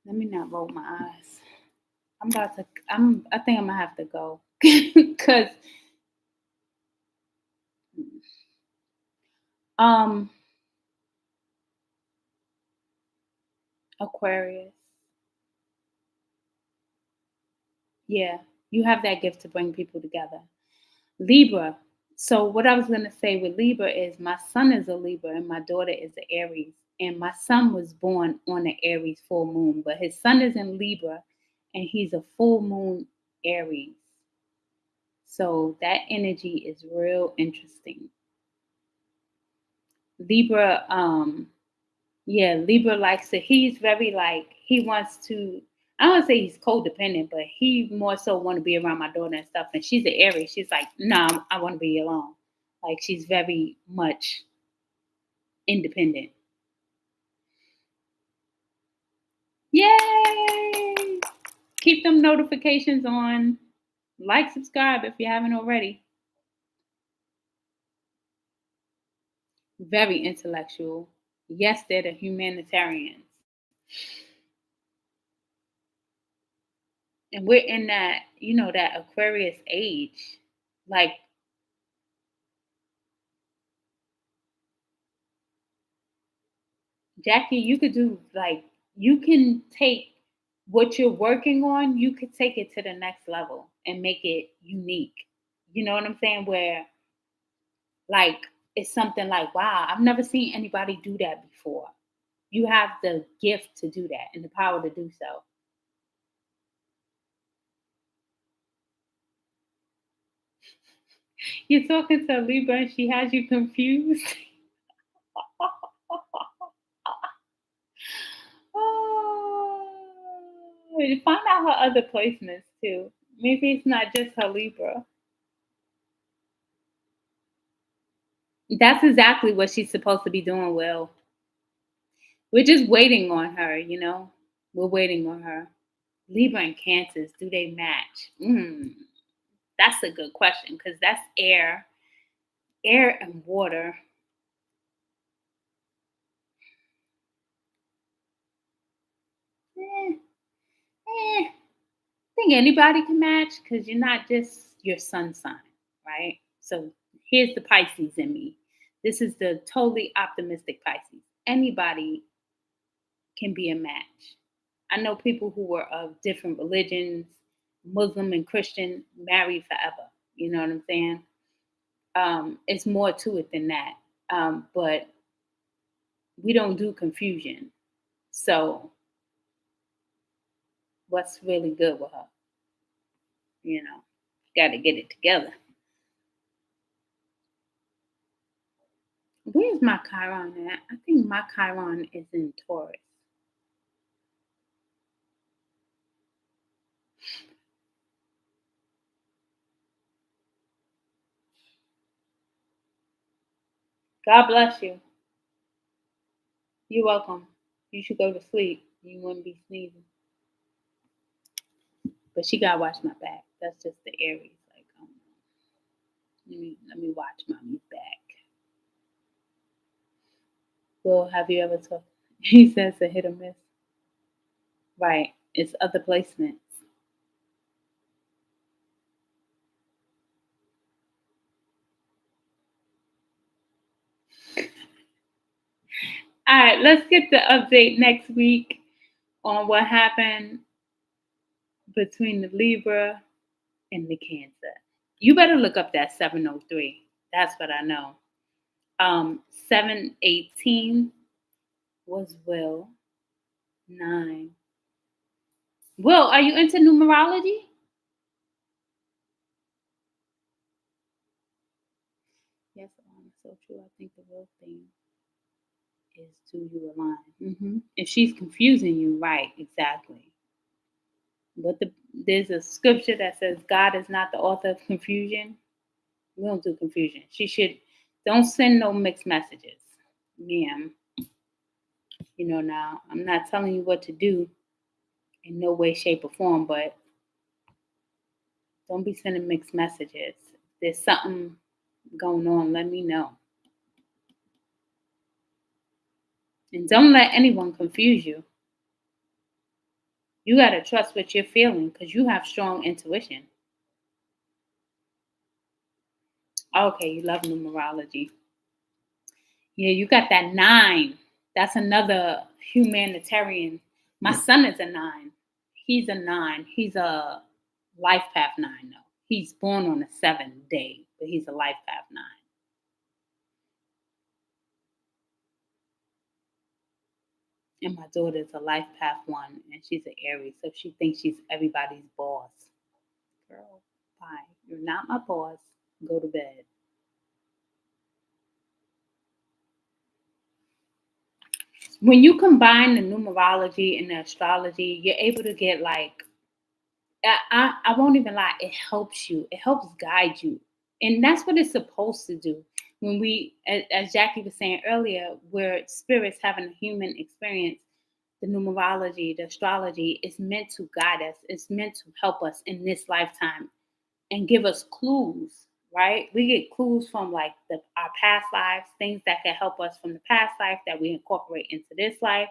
Let me not roll my eyes. I think I'm gonna have to go. Cause um Aquarius. Yeah, you have that gift to bring people together. Libra. So what I was gonna say with Libra is my son is a Libra and my daughter is an Aries. And my son was born on an Aries full moon, but his son is in Libra and he's a full moon Aries. So that energy is real interesting. Libra, yeah, Libra likes to, he's very like, he wants to, I don't want to say he's codependent, but he more so want to be around my daughter and stuff. And she's an Aries. She's like, no, I want to be alone. Like she's very much independent. Yay! Keep them notifications on. Like, subscribe if you haven't already. Very intellectual. Yes, they're the humanitarians. And we're in that, that Aquarius age. Like, Jackie, you could do like you can take what you're working on, you could take it to the next level and make it unique. You know what I'm saying? Where like it's something like, wow, I've never seen anybody do that before. You have the gift to do that and the power to do so. You're talking to a Libra and she has you confused. Oh, find out her other placements too. Maybe it's not just her Libra. That's exactly what she's supposed to be doing, Will. We're just waiting on her. We're waiting on her. Libra and Cancers, do they match? That's a good question because that's air and water. Eh, I think anybody can match because you're not just your sun sign, right? So here's the Pisces in me. This is the totally optimistic Pisces. Anybody can be a match. I know people who were of different religions, Muslim and Christian, married forever. You know what I'm saying? It's more to it than that. But we don't do confusion. So what's really good with her? You know, got to get it together. Where's my Chiron at? I think my Chiron is in Taurus. God bless you. You're welcome. You should go to sleep. You wouldn't be sneezing. But she gotta watch my back. That's just the Aries. Like, let me watch mommy's back. Well, have you ever told? He says a hit or miss. Right. It's other placements. All right, let's get the update next week on what happened between the Libra and the Cancer. You better look up that 703. That's what I know. 718 was Will. 9. Will, are you into numerology? Yes, so true. I think the real thing is do you align? If she's confusing you, right, exactly. But there's a scripture that says God is not the author of confusion. We don't do confusion. She should don't send no mixed messages. Yeah, now I'm not telling you what to do in no way, shape, or form, but don't be sending mixed messages. If there's something going on, let me know. And don't let anyone confuse you. You got to trust what you're feeling because you have strong intuition. Okay, you love numerology. Yeah, you got that 9. That's another humanitarian. My son is a 9. He's a 9. He's a life path 9, though. He's born on a 7 day, but he's a life path 9. And my daughter's a life path 1, and she's an Aries, so she thinks she's everybody's boss. Girl, bye. You're not my boss. Go to bed. When you combine the numerology and the astrology, you're able to get like I won't even lie, it helps you. It helps guide you. And that's what it's supposed to do. When as Jackie was saying earlier, where spirits having a human experience, the numerology, the astrology is meant to guide us. It's meant to help us in this lifetime and give us clues, right? We get clues from like our past lives, things that can help us from the past life that we incorporate into this life.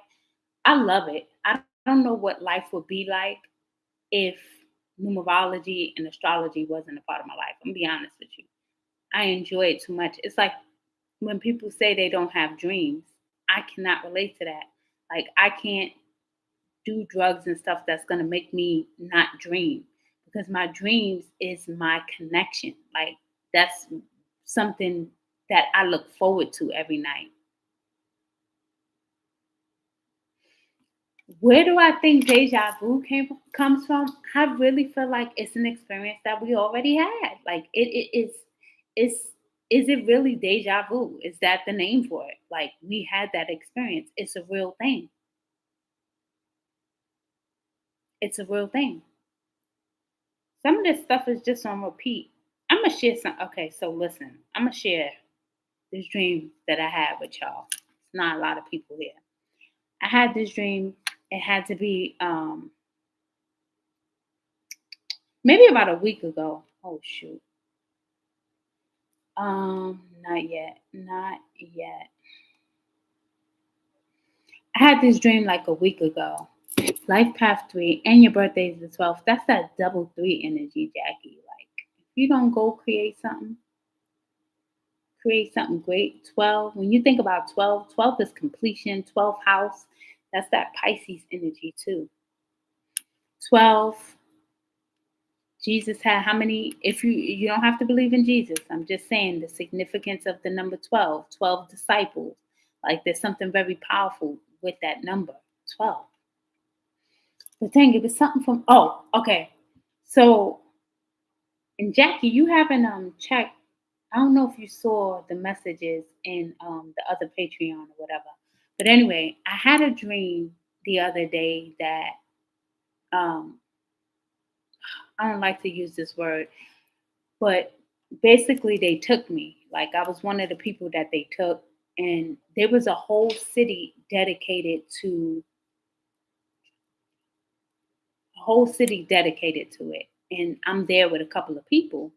I love it. I don't know what life would be like if numerology and astrology wasn't a part of my life. I'm gonna be honest with you. I enjoy it too much. It's like when people say they don't have dreams, I cannot relate to that. Like I can't do drugs and stuff that's gonna make me not dream because my dreams is my connection. Like that's something that I look forward to every night. Where do I think deja vu comes from? I really feel like it's an experience that we already had. Like it's is it really deja vu? Is that the name for it? Like we had that experience. It's a real thing. It's a real thing. Some of this stuff is just on repeat. I'm gonna share some. Okay, so listen, I'm gonna share this dream that I had with y'all. It's not a lot of people here. I had this dream. It had to be maybe about a week ago. Oh shoot. Not yet. Not yet. I had this dream like a week ago. Life path 3, and your birthday is the 12th. That's that double 3 energy, Jackie. Like, if you don't go create something great. 12, when you think about 12, 12 is completion, 12th house. That's that Pisces energy too. 12, Jesus had how many? If you don't have to believe in Jesus, I'm just saying the significance of the number 12, 12 disciples. Like there's something very powerful with that number, 12. But dang, it was something from okay. So and Jackie, you haven't checked. I don't know if you saw the messages in the other Patreon or whatever. But anyway, I had a dream the other day that um I don't like to use this word, but basically they took me. Like I was one of the people that they took, and there was a whole city dedicated to to it. And I'm there with a couple of people.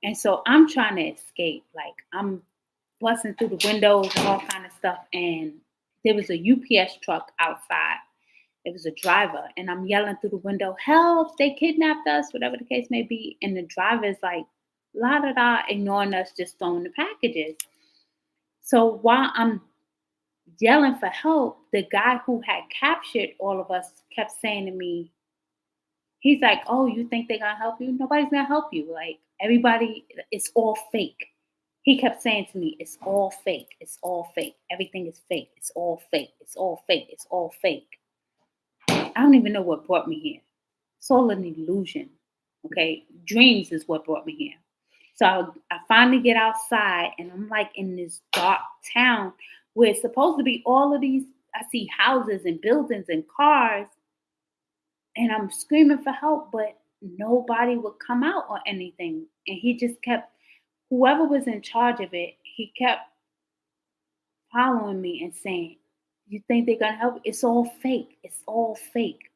And so I'm trying to escape. Like I'm busting through the windows and all kind of stuff. And there was a UPS truck outside. It was a driver, and I'm yelling through the window, "Help! They kidnapped us!" Whatever the case may be. And the driver's like, la da da, ignoring us, just throwing the packages. So while I'm yelling for help, the guy who had captured all of us kept saying to me, he's like, "Oh, you think they're gonna help you? Nobody's gonna help you. Like everybody, it's all fake." He kept saying to me, "It's all fake. It's all fake. Everything is fake. It's all fake. It's all fake. It's all fake." I don't even know what brought me here. It's all an illusion. Okay, dreams is what brought me here. So I finally get outside, and I'm like in this dark town where it's supposed to be all of these. I see houses and buildings and cars, and I'm screaming for help, but nobody would come out or anything. And he just kept, whoever was in charge of it, he kept following me and saying, "You think they're gonna help? It's all fake. It's all fake."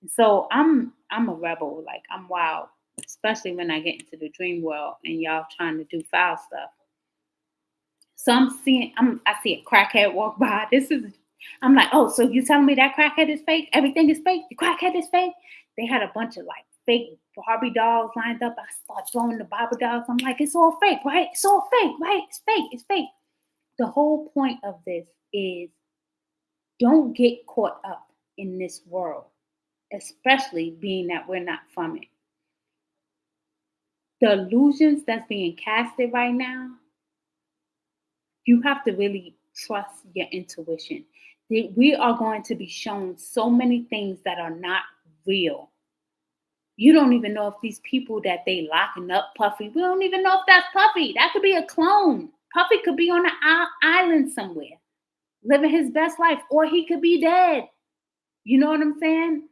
And so I'm a rebel. Like I'm wild, especially when I get into the dream world and y'all trying to do foul stuff. So I see a crackhead walk by. I'm like, "Oh, so you telling me that crackhead is fake? Everything is fake? The crackhead is fake?" They had a bunch of like fake Barbie dolls lined up. I start throwing the Barbie dolls. I'm like, "It's all fake, right? It's all fake, right? It's fake, it's fake." The whole point of this is don't get caught up in this world, especially being that we're not from it. The illusions that's being casted right now, you have to really trust your intuition. We are going to be shown so many things that are not real. You don't even know if these people that they locking up Puffy, we don't even know if that's Puffy. That could be a clone. Puffy could be on an island somewhere, living his best life, or he could be dead. You know what I'm saying?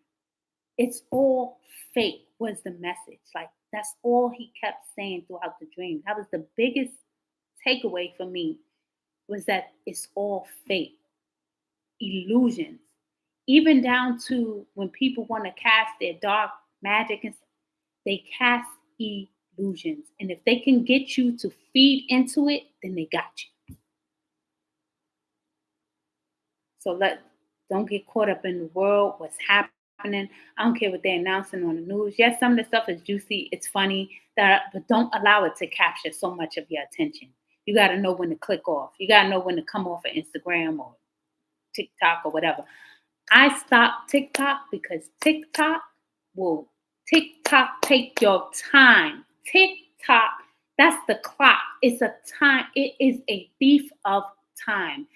It's all fake was the message. Like that's all he kept saying throughout the dream. That was the biggest takeaway for me was that it's all fake, illusions. Even down to when people want to cast their dark magic and they cast illusions. And if they can get you to feed into it, then they got you. So don't get caught up in the world, what's happening. I don't care what they're announcing on the news. Yes, some of the stuff is juicy, it's funny, but don't allow it to capture so much of your attention. You got to know when to click off. You got to know when to come off of Instagram or TikTok or whatever. I stopped TikTok because TikTok take your time. TikTok, that's the clock. It's a time. It is a thief of time.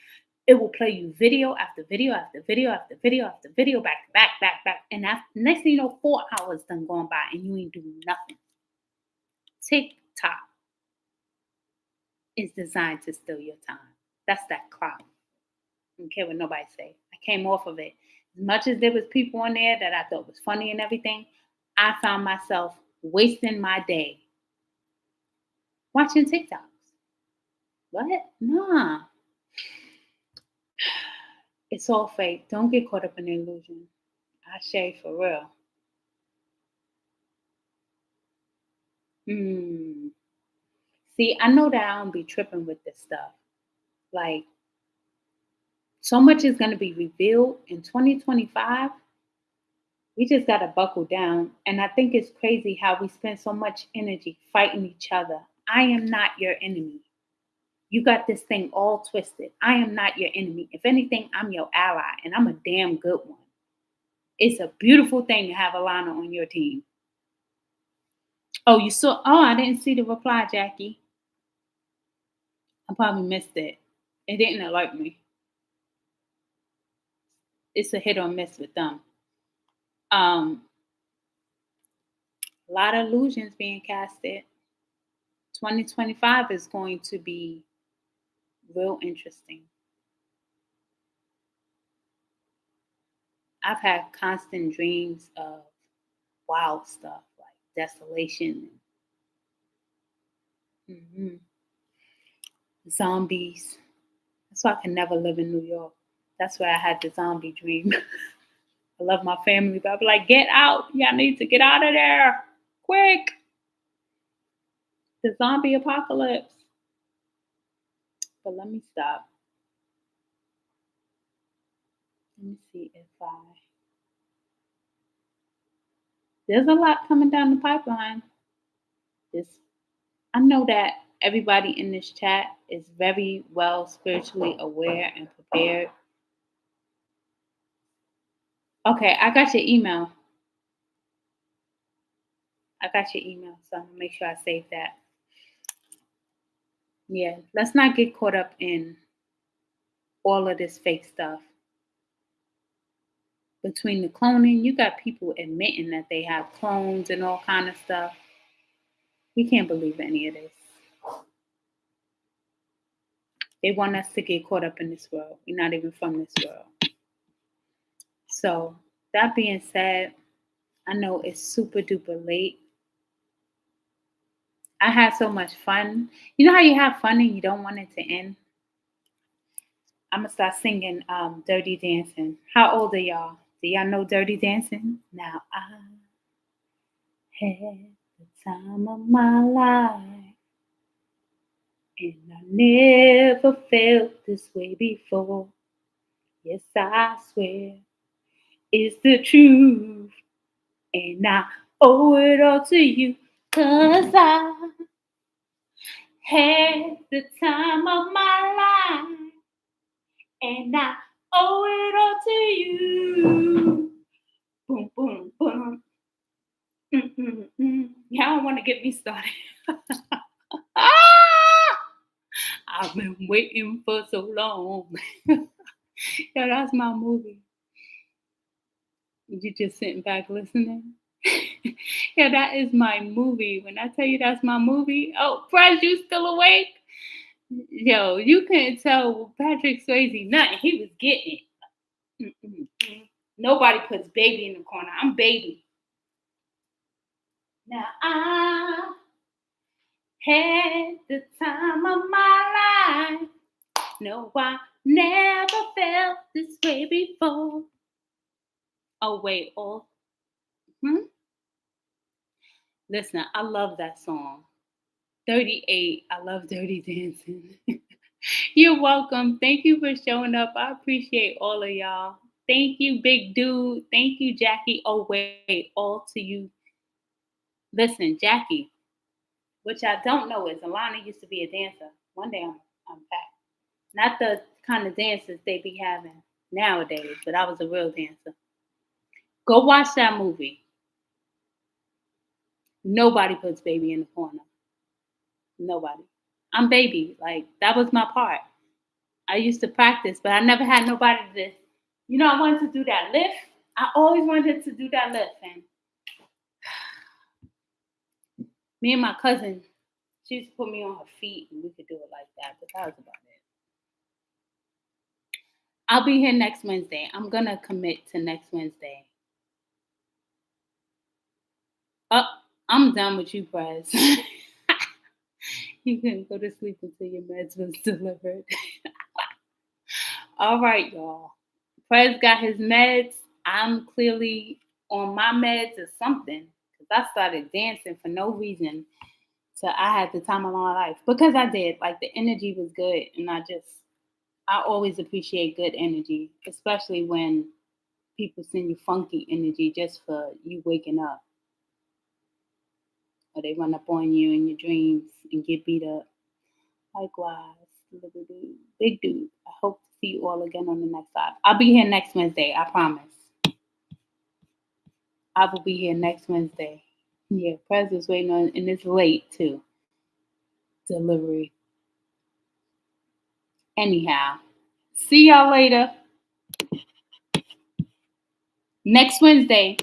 It will play you video after video after video after video after video, back to back. And next thing you know, 4 hours done gone by and you ain't doing nothing. TikTok is designed to steal your time. That's that clock. I don't care what nobody say. I came off of it. As much as there was people on there that I thought was funny and everything, I found myself wasting my day watching TikToks. What? Nah. It's all fake. Don't get caught up in the illusion. I say for real. See, I know that I don't be tripping with this stuff. Like, so much is going to be revealed in 2025. We just got to buckle down. And I think it's crazy how we spend so much energy fighting each other. I am not your enemy. You got this thing all twisted. I am not your enemy. If anything, I'm your ally, and I'm a damn good one. It's a beautiful thing to have Alana on your team. Oh, you saw? Oh, I didn't see the reply, Jackie. I probably missed it. It didn't alert me. It's a hit or miss with them. A lot of illusions being casted. 2025 is going to be real interesting. I've had constant dreams of wild stuff like desolation, zombies. That's why I can never live in New York. That's why I had the zombie dream. I love my family, but I'd be like, get out. Y'all need to get out of there. Quick. The zombie apocalypse. But let me stop. Let me see if there's a lot coming down the pipeline. I know that everybody in this chat is very well spiritually aware and prepared. Okay, I got your email. So I'm gonna make sure I save that. Yeah, let's not get caught up in all of this fake stuff. Between the cloning, you got people admitting that they have clones and all kind of stuff. We can't believe any of this. They want us to get caught up in this world. We're not even from this world. So that being said, I know it's super duper late. I had so much fun. You know how you have fun and you don't want it to end? I'm going to start singing Dirty Dancing. How old are y'all? Do y'all know Dirty Dancing? Now I had the time of my life, and I never felt this way before. Yes, I swear it's the truth, and I owe it all to you, 'cause I had the time of my life, and I owe it all to you. Boom, boom, boom. Y'all want to get me started. I've been waiting for so long. Yeah, that's my movie. You just sitting back listening? Yeah, that is my movie. When I tell you that's my movie, oh, Prez, you still awake? Yo, you couldn't tell Patrick Swayze nothing. He was getting it. Nobody puts baby in the corner. I'm baby. Now I had the time of my life. No, I never felt this way before. Oh, wait, Listen, I love that song. 38. I love Dirty Dancing. You're welcome. Thank you for showing up. I appreciate all of y'all. Thank you, big dude. Thank you, Jackie. Oh, wait, all to you. Listen, Jackie, which I don't know is Alana used to be a dancer. One day I'm back. Not the kind of dances they be having nowadays, but I was a real dancer. Go watch that movie. Nobody puts baby in the corner. Nobody. I'm baby. Like, that was my part. I used to practice, but I never had nobody to, I wanted to do that lift. I always wanted to do that lift. And me and my cousin, she used to put me on her feet and we could do it like that, but that was about it. I'll be here next Wednesday. I'm going to commit to next Wednesday. Oh, I'm done with you, Prez. You can go to sleep until your meds was delivered. All right, y'all. Prez got his meds. I'm clearly on my meds or something because I started dancing for no reason. So I had the time of my life because I did. Like, the energy was good, and I always appreciate good energy, especially when people send you funky energy just for you waking up, or they run up on you in your dreams and get beat up. Likewise, little dude, big dude. I hope to see you all again on the next live. I'll be here next Wednesday. I promise. I will be here next Wednesday. Yeah, Prez is waiting on, and it's late too. Delivery. Anyhow, see y'all later. Next Wednesday.